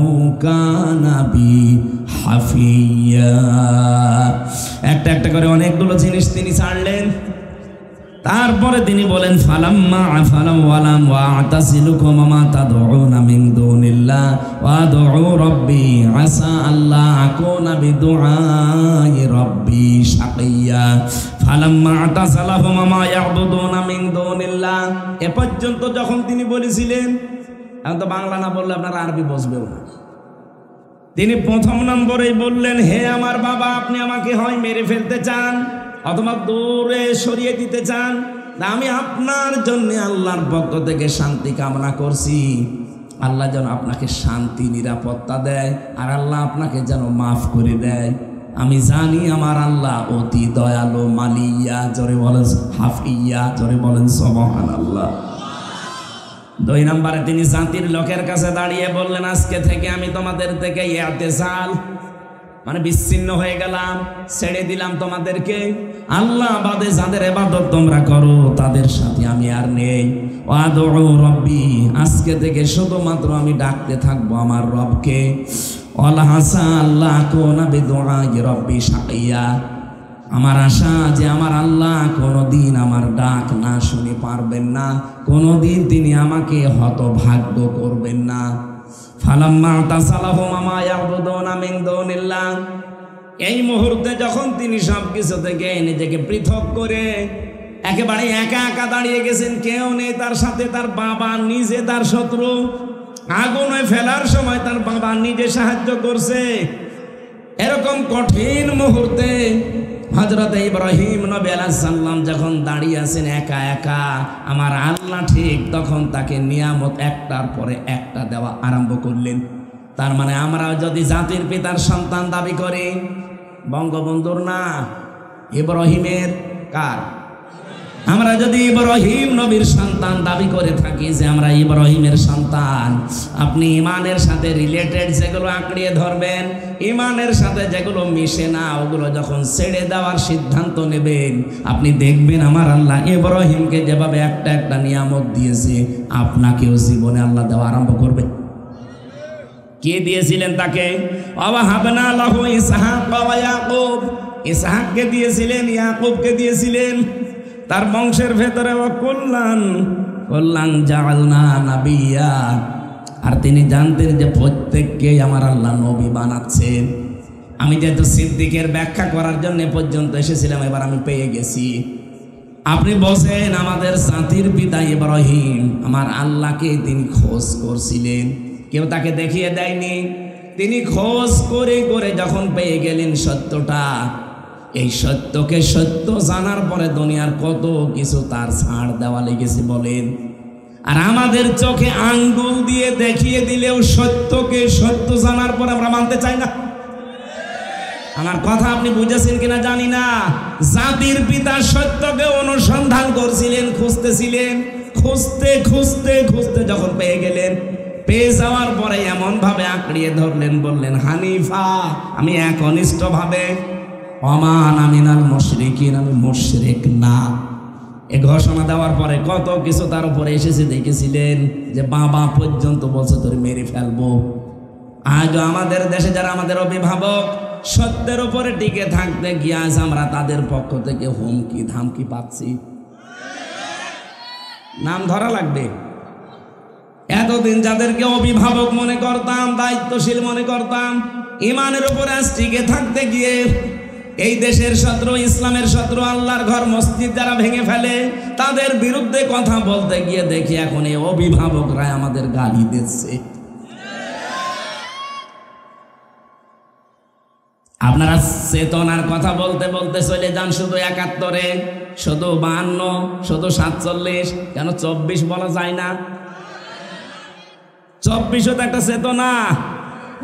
কানা বি হাফিয়া। একটা একটা করে অনেকগুলো জিনিস তিনি ছাড়লেন। তারপরে তিনি বলেন, ফালাম্মা আফালা ওয়ালাম ওয়াতাসিলুকুম মা তাদউনা মিন দুনিল্লাহ ওয়া আদউ রাব্বি আসা আল্লাহ আকুনা বিদুআই রাব্বি শাকিয়া। ফালাম্মা আতাসালাহুম মা ইয়াবুদুনা মিন দুনিল্লাহ, এ পর্যন্ত যখন তিনি বলেছিলেন, এখন তো বাংলা না বললে আপনারা আরবি বুঝবেও না। তিনি 1 নম্বরেই বললেন, হে আমার বাবা, আপনি আমাকে হয় মেরে ফেলতে চান অথবা দূরে সরিয়ে দিতে চান, আমি আপনার জন্য আল্লাহর পক্ষ থেকে শান্তি কামনা করছি। আল্লাহ যেন আপনাকে শান্তি নিরাপত্তা দেয়, আর আল্লাহ আপনাকে যেন মাফ করে দেয়। আমি জানি আমার আল্লাহ অতি দয়ালু মালিয়া, জোরে বলেন হাফিয়া, জোরে বলেন সুবহানাল্লাহ। 2 নম্বরে তিনি জাতির লোকের কাছে দাঁড়িয়ে বললেন, আজকে থেকে আমি তোমাদের থেকে ইতিজাল, মানে বিচ্ছিন্ন হয়ে গেলাম, ছেড়ে দিলাম তোমাদেরকে। আল্লাহ বাদে যাদের ইবাদত তোমরা করো তাদের সাথে আমি আর নেই। ওয়াদউ রব্বি, আজকে থেকে শুধুমাত্র আমি ডাকতে থাকবো আমার রবকে। ওয়ালা হাসা আল্লাহ কুনা বিদুআই রব্বি শাকিয়া, আমার আশা যে আমার আল্লাহ কোনোদিন আমার ডাক না শুনে পারবেন না, কোনোদিন তিনি আমাকে হতভাগ্য করবেন না। ফালাম্মা তাসালাহুম মা ইয়াবুদুনা মিন দুনিল্লাহ, এই মুহূর্তে যখন তিনি সব কিছু থেকে নিজেকে পৃথক করে একেবারে একা একা দাঁড়িয়ে গেছেন, কেউ নেই তার সাথে, তার বাবা নিজে তার শত্রু, আগুনে ফেলার সময় তার বাবা নিজে সাহায্য করছে। এরকম কঠিন মুহূর্তে হযরত ইব্রাহিম নবী আলাইহিস সালাম যখন দাঁড়িয়ে আছেন একা একা, আমার আল্লাহ ঠিক তখন তাকে নিয়ামত একটার পরে একটা দেওয়া আরম্ভ করলেন। তার মানে আমরা যদি জাতির পিতার সন্তান দাবি করি, বঙ্গবন্ধুর না, ইব্রাহিমের, কার? আমরা যদি ইব্রাহিম নবীর সন্তান দাবি করে থাকি যে আমরা ইব্রাহিমের সন্তান, আপনি ইমানের সাথে রিলেটেড যেগুলো আঁকড়িয়ে ধরবেন, ইমানের সাথে যেগুলো মিশে না ওগুলো যখন ছেড়ে দেওয়ার সিদ্ধান্ত নেবেন, আপনি দেখবেন আমার আল্লাহ ইব্রাহিমকে যেভাবে একটা একটা নিয়ামত দিয়েছে আপনাকেও জীবনে আল্লাহ দেওয়া আরম্ভ করবে। কে দিয়েছিলেন তাকে? ওয়াহাবনা লাহু ইসহাক ওয়া ইয়াকুব, ইসহাককে দিয়েছিলেন, ইয়াকুবকে দিয়েছিলেন। তার বংশের ভেতরে কল্যাণ জাআলনা নাবিয়্যা, আর তিনি জানতেন যে প্রত্যেককে আমার আল্লাহ নবী বানাচ্ছেন। আমি যেহেতু সিদ্দিকের ব্যাখ্যা করার জন্য পর্যন্ত এসেছিলাম, এবার আমি পেয়ে গেছি। আপনি বলছেন আমাদের জাতির পিতা ইব্রাহিম আমার আল্লাহকে তিনি খোঁজ করছিলেন, কেউ তাকে দেখিয়ে দেয়নি। তিনি খোঁজ করে করে যখন পেয়ে গেলেন সত্যটা, এই সত্যকে সত্য জানার পরে দুনিয়ার কত কিছু তার ছাড় দেওয়া লেগেছে বলেন। আর আমাদের চোখে আঙ্গুল দিয়ে দেখিয়ে দিলেও সত্যকে সত্য জানার পরে আমরা মানতে চাই না। আমার কথা আপনি বুঝেছেন কিনা জানি না। জাতির পিতা সত্যকে অনুসন্ধান করছিলেন, খুঁজতেছিলেন, খুঁজতে খুঁজতে খুঁজতে যখন পেয়ে গেলেন, পেয়ে যাওয়ার পরে এমন ভাবে আঁকড়িয়ে ধরলেন, বললেন হানিফা, আমি একনিষ্ঠ ভাবে, ওমান আমিনাল মুশরিকিন, আমি মুশরিক না। এ ঘোষণা দেওয়ার পরে কত কিছু তার উপরে এসেছে দেখেছিলেন, যে বাবা পর্যন্ত বলছে তোর মেরে ফেলবো। আজও আমাদের দেশে যারা আমাদের অভিভাবক, সত্যের উপরে টিকে থাকতে গিয়ে আজ আমরা তাদের পক্ষ থেকে হুমকি ধামকি পাচ্ছি। নাম ধরা লাগবে। এতদিন যাদেরকে অভিভাবক মনে করতাম, দায়িত্বশীল মনে করতাম, ইমানের উপরে আজ টিকে থাকতে গিয়ে এই দেশের শত্রু, ইসলামের শত্রু, আল্লাহর ঘর মসজিদ যারা ভেঙে ফেলে, তাদের বিরুদ্ধে কথা বলতে গিয়ে দেখি এখন এই অভিভাবকরা আমাদের গালি দিচ্ছে। আপনারা চেতনার কথা বলতে বলতে চলে যান শুধু ৭১-এ, শুধু ৫২, শুধু ৪৭, কেন ২৪ বলা যায় না? ২৪ও তো একটা চেতনা।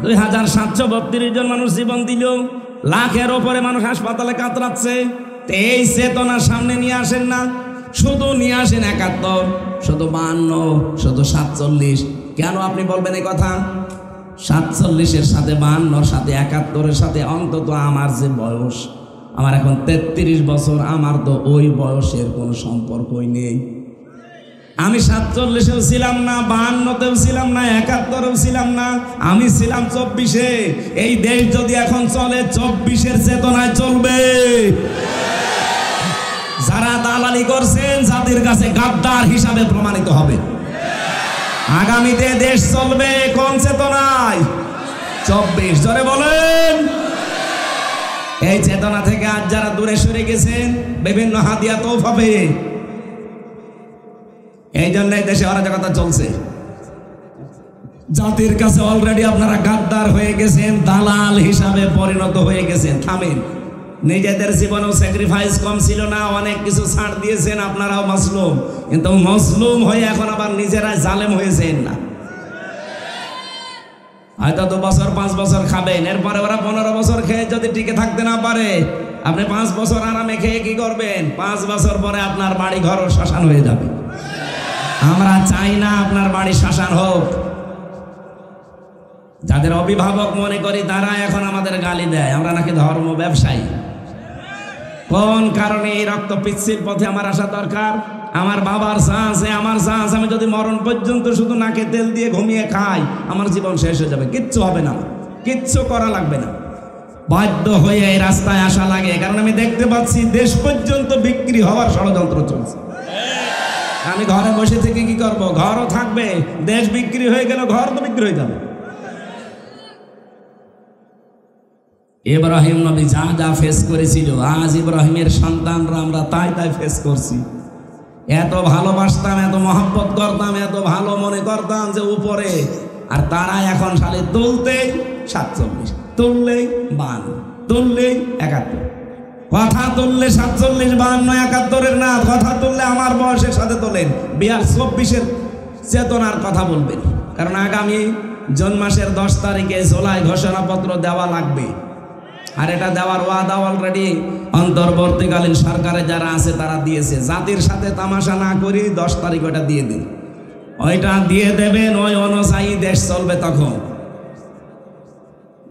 ২৭৩২ জন মানুষ জীবন দিল, লাখের ওপরে মানুষ হাসপাতালে কাতরাচ্ছে। এই চেতনা সামনে নিয়ে আসেন না, শুধু নিয়ে আসেন ৭১, শুধু ৫২, শুধু ৪৭। কেন আপনি বলবেন এই কথা? ৪৭-এর সাথে ৫২-র সাথে ৭১-এর সাথে অন্তত আমার যে বয়স, আমার এখন ৩৩ বছর, আমার তো ওই বয়সের কোনো সম্পর্কই নেই। আমি ৪৭-এও ছিলাম না, ৫২-তেও ছিলাম না, ৭১-এও ছিলাম না, আমি ছিলাম ২৪-এ। এই দেশ যদি এখন চলে ২৪-এর চেতনায় চলবে। যারা দালালি করছেন জাতির কাছে গাদ্দার হিসাবে প্রমাণিত হবে। আগামীতে দেশ চলবে কোন চেতনায়? ২৪। জোরে বলেন। এই চেতনা থেকে আজ যারা দূরে সরে গেছেন বিভিন্ন হাদিয়া তৌফা পেয়ে, এই জন্য দেশে অরাজকতা চলছে। জাতির কাছে অলরেডি আপনারা গাদ্দার হয়ে গেছেন, দালাল হিসাবে পরিণত হয়ে গেছেন। থামেন। নিজেদের জীবনেও স্যাক্রিফাইস কম ছিল না, অনেক কিছু ছাড় দিয়েছেন, আপনারাও মাসলুম, কিন্তু মজলুম হয়ে এখন আবার নিজেরাই জালেম হয়েছেন না। হয়তো 2 বছর 5 বছর খাবেন, এরপরে ওরা 15 বছর খেয়ে যদি টিকে থাকতে না পারে, আপনি 5 বছর আরামে খেয়ে কি করবেন? 5 বছর পরে আপনার বাড়ি ঘর শ্মশান হয়ে যাবে। আমরা চাই না আপনার বাড়ি শ্মশান হোক। যাদের অভিভাবক মনে করি তারা এখন আমাদের গালি দেয় আমরা নাকি ধর্ম ব্যবসায়ী। কোন কারণে এই রক্ত পিচ্ছিল পথে আমার আসা দরকার? আমার বাবার শ্বাস, আমার শ্বাস, আমি যদি মরণ পর্যন্ত শুধু নাকে তেল দিয়ে ঘুমিয়ে খাই আমার জীবন শেষ হয়ে যাবে, কিচ্ছু হবে না, কিচ্ছু করা লাগবে না। বাধ্য হয়ে এই রাস্তায় আসা লাগে, কারণ আমি দেখতে পাচ্ছি দেশ পর্যন্ত বিক্রি হওয়ার ষড়যন্ত্র চলছে। আমি ঘরে বসে থেকে কি করব? ঘরও থাকবে, দেশ বিক্রি হয়ে গেল, ঘর তো বিক্রি হয়ে যাবে। ইব্রাহিম নবী যা যা ফেস করেছিল, আজ ইব্রাহিমের সন্তানরা আমরা তাই তাই ফেস করছি। এত ভালোবাসতাম, এত মহব্বত করতাম, এত ভালো মনে করতাম যে উপরে, আর তারা এখন সালে তুলতেই 47, তুললেই 52, তুললেই 71, কথা তুললে 47, 52, 71-এর না, কথা তুললে আমার বয়সের সাথে তোলেন, 24-এর চেতনার কথা বলবেন। কারণ আগামী জুন মাসের 10 তারিখে জুলাই ঘোষণাপত্র দেওয়া লাগবে, আর এটা দেওয়ার ওয়াদা অলরেডি অন্তর্বর্তীকালীন সরকারে যারা আছে তারা দিয়েছে। জাতির সাথে তামাশা না করি 10 তারিখ ওটা দিয়ে দিন, ওইটা দিয়ে দেবেন, ওই অনুযায়ী দেশ চলবে। তখন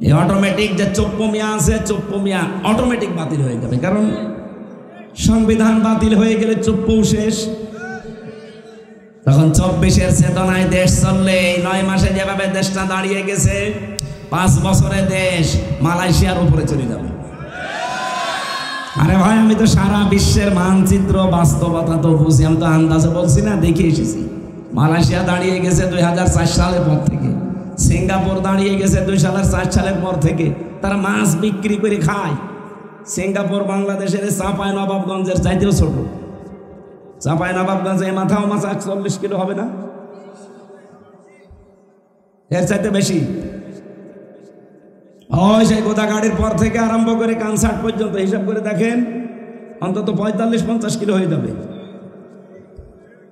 এই অটোমেটিক যে চোপ্পমিয়া আছে, চোপ্পমিয়া অটোমেটিক বাতিল হয়ে যাবে, কারণ সংবিধান বাতিল হয়ে গেলে চোপ্পও শেষ। তখন 24-এর চেতনায় দেশ চললে, এই 9 মাসে যেভাবে দেশটা দাঁড়িয়ে গেছে, 5 বছরে দেশ মালয়েশিয়ার উপরে চলে যাবে। আরে ভাই, আমি তো সারা বিশ্বের মানচিত্র বাস্তবতা তো বুঝি, আমি তো আন্দাজে বলছি না, দেখে এসেছি। মালয়েশিয়া দাঁড়িয়ে গেছে 2004 সালের পর থেকে, সিঙ্গাপুর দাঁড়িয়ে গেছে 2004 সালের পর থেকে। তারা মাছ বিক্রি করে খায়। সিঙ্গাপুর বাংলাদেশের চাঁপাইনবাবগঞ্জের চাইতেও ছোট। চাঁপাইনবাবগঞ্জে মাথাও মাছ 40 কিলো হবে না, এর চাইতে বেশি। ওই সেই গোদাগাড়ির পর থেকে আরম্ভ করে কানসার্ট পর্যন্ত হিসাব করে দেখেন, অন্তত 45-50 কিলো হয়ে যাবে।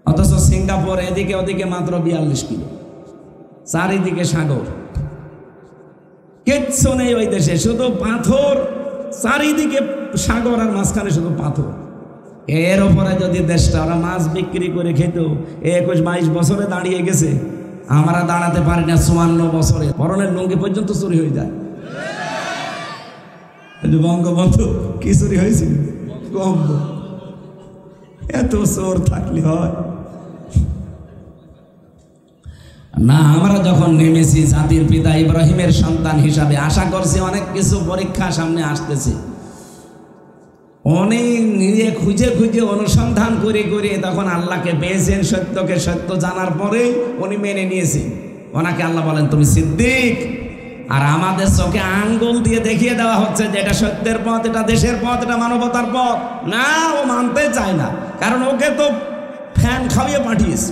অথচ সিঙ্গাপুর এদিকে ওদিকে মাত্র 42 কিলো, চারিদিকে সাগর, কিচ্ছু নেই ওই দেশে, শুধু পাথর, চারিদিকে সাগর আর মাঝখানে শুধু পাথর। এর উপরে যদি দেশটা ওরা মাছ বিক্রি করে খেত, 21-22 বছরে দাঁড়িয়ে গেছে, আমরা দাঁড়াতে পারি না 54 বছরে। পরনের লুঙ্গি পর্যন্ত চুরি হয়ে যায়। বঙ্গবন্ধু কি চুরি হয়েছিল? কম, এত চোর থাকলে হয় না। আমরা যখন নেমেছি জাতির পিতা ইব্রাহিমের সন্তান হিসাবে, আশা করছি অনেক কিছু পরীক্ষা সামনে আসতেছে। অনেক নিজে খুঁজে খুঁজে অনুসন্ধান করে করে তখন আল্লাহকে পেয়েছেন। সত্যকে সত্য জানার পরে উনি মেনে নিয়েছেন। ওনাকে আল্লাহ বলেন তুমি সিদ্দিক। আর আমাদের চোখে আঙ্গুল দিয়ে দেখিয়ে দেওয়া হচ্ছে যে এটা সত্যের পথ, এটা দেশের পথ, এটা মানবতার পথ। না, ও মানতে চায় না, কারণ ওকে তো ফ্যান খাইয়ে পাঠিয়েছে।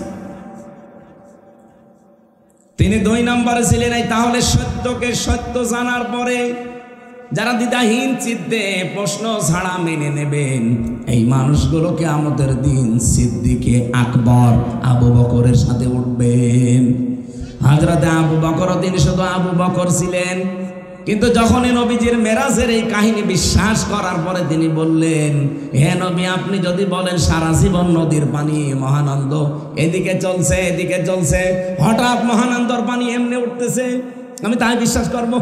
তিনি 2 নম্বরে ছিলেন। তাহলে সত্যকে সত্য জানার পরে যারা দ্বিধাহীন চিত্তে প্রশ্ন ছাড়া মেনে নেবেন, এই মানুষগুলোকে আমাদের দিন সিদ্দিকে আকবর আবু বকরের সাথে উঠবেন। হযরতে আবু বকর, তিনি শুধু আবু বকর ছিলেন, কিন্তু যখনই নবীজির মেরাজের এই কাহিনী বিশ্বাস করার পরে তিনি বললেন, হে নবী, আপনি যদি বলেন সারা জীবন নদীর পানি মহানন্দ এদিকে চলছে এদিকে চলছে, হঠাৎ মহানন্দর পানি এমনি উঠতেছে, আমি তাই বিশ্বাস করব?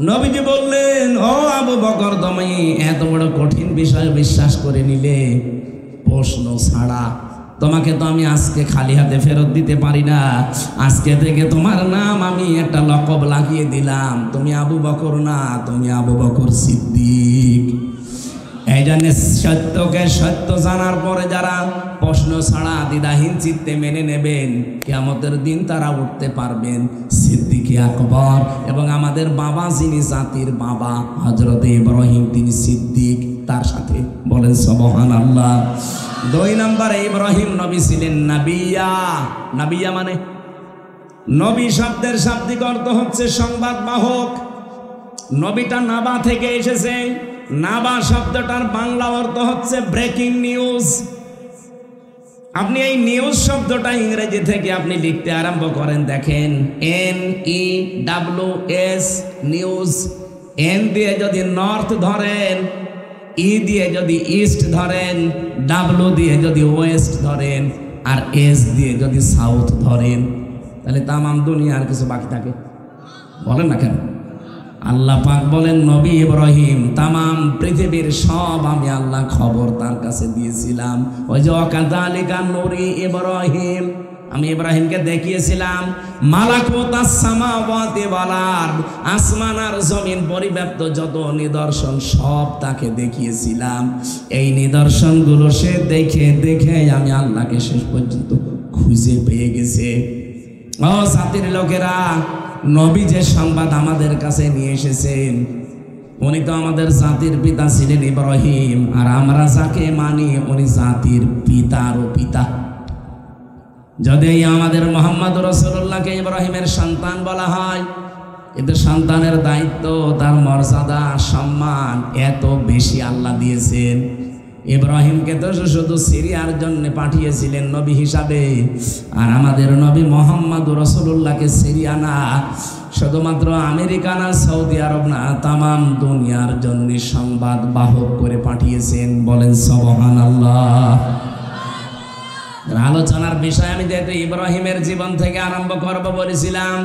নবীজি বললেন, ও আবু বকর, তুমি এত বড় কঠিন বিষয় বিশ্বাস করে নিলে প্রশ্ন ছাড়া, তোমাকে তো আমি আজকে খালি হাতে ফেরত দিতে পারি না। আজকে থেকে তোমার নাম আমি একটা লকব লাগিয়ে দিলাম, তুমি আবু বকর না, তুমি আবু বকর সিদ্দিক। এই জন্য সত্যকে সত্য জানার পরে যারা প্রশ্ন ছাড়া দ্বিধাহীন চিত্তে মেনে নেবেন, কিয়ামতের দিন তারা উঠতে পারবেন সিদ্দিকে আকবর। এবং আমাদের বাবা, যিনি জাতির বাবা, হযরতে ইব্রাহিম, তিনি সিদ্দিক, তার সাথে বলেন সুবহানাল্লাহ। 2 নম্বরে ইব্রাহিম নবী ছিলেন নাবিয়া। নাবিয়া মানে, নবী শব্দের শাব্দিক অর্থ হচ্ছে সংবাদ বাহক। নবীটা নাবা থেকে এসেছে। নাবা শব্দটার বাংলা অর্থ হচ্ছে ব্রেকিং নিউজ। আপনি এই নিউজ শব্দটা ইংরেজি থেকে আপনি লিখতে আরম্ভ করেন, দেখেন NEWS, নিউজ। এন দিয়ে যদি নর্থ ধরেন, ই দিয়ে যদি ইস্ট ধরেন, ডাব্লু দিয়ে যদি ওয়েস্ট ধরেন, আর এস দিয়ে যদি সাউথ ধরেন, তাহলে তামাম দুনিয়ার কিছু বাকি থাকে? বলেন না কেন? আল্লাহ পাক বলেন নবী ইব্রাহিম তামাম পৃথিবীর সব আমি আল্লাহ খবর তার কাছে দিয়েছিলাম। ওই যে ওয়াকাযালিকা নুরি ইব্রাহিম, আমি ইব্রাহিমকে দেখিয়েছিলাম মালাকুতাস সামাওয়াতি ওয়াল আরদ, আসমান আর জমিন পরিব্যাপ্ত যত নিদর্শন সব তাকে দেখিয়েছিলাম। এই নিদর্শনগুলো সে দেখে দেখে আমি আল্লাহকে শেষ পর্যন্ত খুঁজে পেয়ে গেছে। ও জাতির লোকেরা, নবী যে সংবাদ আমাদের কাছে নিয়ে এসেছেন, উনি তো আমাদের জাতির পিতা ছিলেন ইব্রাহিম, আর আমরা যাকে মানি উনি জাতির পিতারও পিতা। যদি আমাদের মুহাম্মদ রাসূলুল্লাহকে ইব্রাহিমের সন্তান বলা হয়, কিন্তু সন্তানের দায়িত্ব, তার মর্যাদা, সম্মান এত বেশি আল্লাহ দিয়েছেন। ইব্রাহিমকে তো শুধু সিরিয়ার জন্য পাঠিয়েছিলেন নবী হিসাবে, আর আমাদের নবী মুহাম্মদ রাসূলুল্লাহকে সিরিয়া না, শুধুমাত্র আমেরিকা না, সৌদি আরব না, তামাম দুনিয়ার জন্য সংবাদ বাহক করে পাঠিয়েছেন। বলেন সুবহানাল্লাহ। আলোচনার বিষয় আমি যেহেতু ইব্রাহিমের জীবন থেকে আরম্ভ করব বলেছিলাম,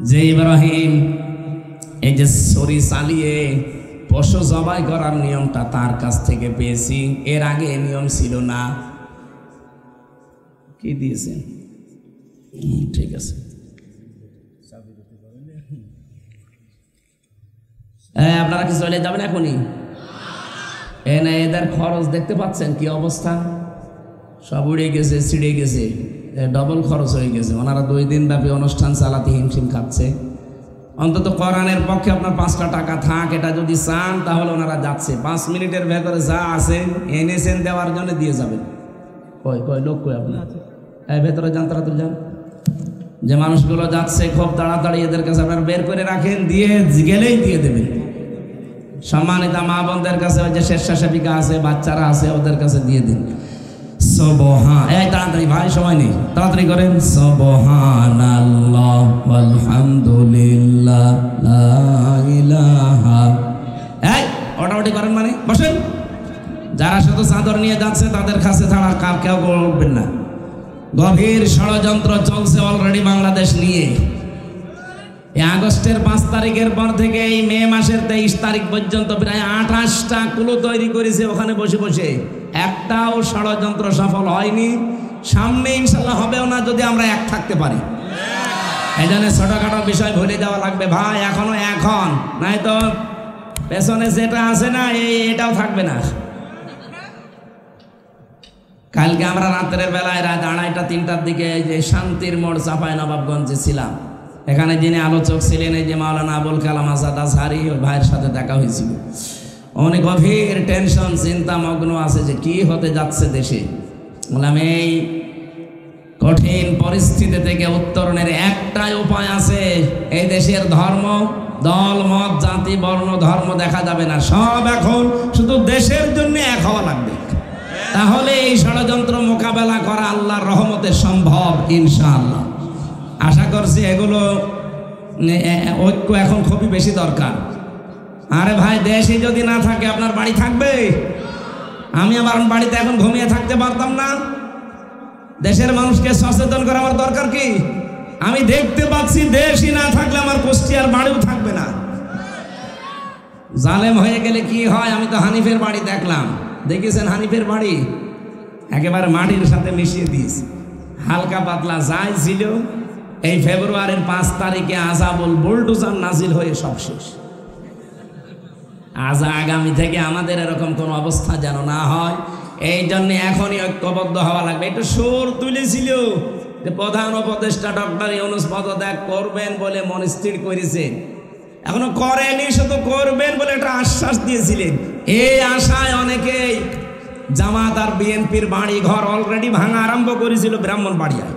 যে ইব্রাহিম এই যে ছুরি চালিয়ে পশু জবাই করার নিয়মটা তার কাছ থেকে পেয়েছি, এর আগে এই নিয়ম ছিল না। কি দিয়েছেন? ঠিক আছে, আপনারা কি চলে যাবেন এখনই? এদের খরচ দেখতে পাচ্ছেন কি অবস্থা, সব উড়ে গেছে, ছিঁড়ে গেছে, ডবল খরচ হয়ে গেছে। ওনারা 2 দিন ব্যাপী অনুষ্ঠান চালাতে হিমশিম খাচ্ছে। অন্তত কোরআনের পক্ষে আপনার 5টা টাকা থাক, এটা যদি চান তাহলে ওনারা যাচ্ছে। 5 মিনিটের ভেতরে যা আছে এনেছেন দেওয়ার জন্য দিয়ে যাবেন। কই লোক কই আপনার? ভেতরে যান, তাড়াতাড়ি যান। যে মানুষগুলো যাচ্ছে খুব তাড়াতাড়ি এদের কাছে আপনারা বের করে রাখেন, দিয়ে গেলেই দিয়ে দেবেন। সম্মানিত মা বোনদের কাছে ওই যে স্বেচ্ছাসেবিকা আছে, বাচ্চারা আছে, ওদের কাছে দিয়ে দিন। তাড়াতাড়ি ভাই, সময় নেই, তাড়াতাড়ি করেন। সুবহানাল্লাহ ওয়ালহামদুলিল্লাহ লা ইলাহা। ওটাওটি করেন মানে বসেন। যারা শুধু চাদর নিয়ে যাচ্ছে তাদের কাছে ছাড়া কেউ করবেন না। গভীর ষড়যন্ত্র চলছে অলরেডি বাংলাদেশ নিয়ে। এই আগস্টের 5 তারিখের পর থেকে এই মে মাসের 23 তারিখ পর্যন্ত প্রায় 28টা কুলো তৈরি করেছে ওখানে বসে বসে। একটাও ষড়যন্ত্র সফল হয়নি, সামনে ইনশাল্লাহ হবেও না যদি আমরা এক থাকতে পারি। এই জন্য ছোটখাটো বিষয় ভুলে যাওয়া লাগবে ভাই, এখনো এখন, নাই তো পেছনে যেটা আছে না এটাও থাকবে না। কালকে আমরা রাতের বেলায় রাত 2:30-3টার দিকে যে শান্তির মোড় চাঁপাইনবাবগঞ্জে ছিলাম। এখানে যিনি আলোচক ছিলেন এই যে মাওলানা আবুল কালাম আজাদ আজহারি, ওই ভাইয়ের সাথে দেখা হয়েছিল। অনেক গভীর টেনশন, চিন্তা মগ্ন আছে যে কি হতে যাচ্ছে দেশে। বললাম এই কঠিন পরিস্থিতি থেকে উত্তরণের একটাই উপায় আছে। এই দেশের ধর্ম, দল, মত, জাতি, বর্ণ, ধর্ম দেখা যাবে না, সব এখন শুধু দেশের জন্য এক হওয়া লাগবে। তাহলে এই ষড়যন্ত্র মোকাবেলা করা আল্লাহর রহমতে সম্ভব ইনশাআল্লাহ। আশা করছি এগুলো ঐক্য এখন খুবই বেশি দরকার। আরে ভাই, দেশে যদি না থাকে আপনার বাড়ি থাকবে? আমি আমার বাড়িতে এখন ঘুমিয়ে থাকতে পারতাম না? দেশের মানুষকে সচেতন করা আমার দরকার কি? আমি দেখতে পাচ্ছি দেশই না থাকলে আমার কুষ্টিয়ার বাড়িও থাকবে না। জালেম হয়ে গেলে কি হয়? আমি তো হানিফের বাড়ি দেখলাম, দেখেছেন হানিফের বাড়ি একেবারে মাটির সাথে মিশিয়ে দিস, হালকা পাতলা যাই ছিল। এই ফেব্রুয়ারির 5 তারিখে আযাবুল বুলডোজার নাজিল হয়ে সব শেষ। আজ আগামী থেকে আমাদের এরকম কোন অবস্থা যেন না হয়, এই জন্য এখনই ঐক্যবদ্ধ হওয়া লাগবে। একটু সুর তুলেছিল যে প্রধান উপদেষ্টা ডক্টর ইউনূস পদত্যাগ করবেন বলে মন স্থির করেছেন, এখনো করেনি, শুধু করবেন বলে একটা আশ্বাস দিয়েছিলেন। এই আশায় অনেকেই জামাত আর বিএনপির বাড়ি ঘর অলরেডি ভাঙা আরম্ভ করেছিল ব্রাহ্মণবাড়িয়ায়।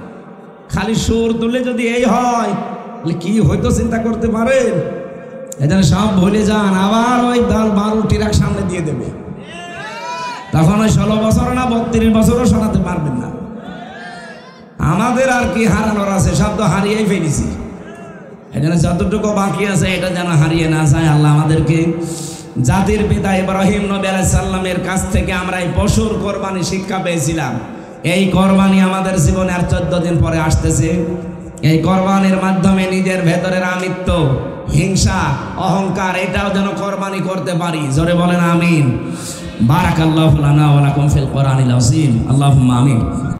খালি সুর তুলে যদি এই হয় তাহলে কি হয়তো চিন্তা করতে পারেন। এই জন্য সব ভুলে যান, আবার ওই 10-12 ট্রাক সামনে দিয়ে দেবে, তখন ওই 16 বছর না 32 বছরও শোনাতে পারবেন না। আমাদের আর কি হারানোর আছে, সব তো হারিয়েই ফেলেছি। এই জন্য যতটুকু বাকি আছে এটা যেন হারিয়ে না যায়। আল্লাহ আমাদেরকে জাতির পিতা ইব্রাহিম নবী আলাইহিস সালামের কাছ থেকে আমরা এই পশুর কোরবানি শিক্ষা পেয়েছিলাম। এই কোরবানি আমাদের জীবনে আর 14 দিন পরে আসতেছে। এই কোরবানির মাধ্যমে নিজের ভেতরের আমিত্ব, হিংসা, অহংকার এটাও যেন কোরবানি করতে পারি। জোরে বলেন আমিন। বারাকাল্লাহু লানা ওয়া লাকুম ফিল কোরআনিল আযীম। আল্লাহুম্মা আমিন।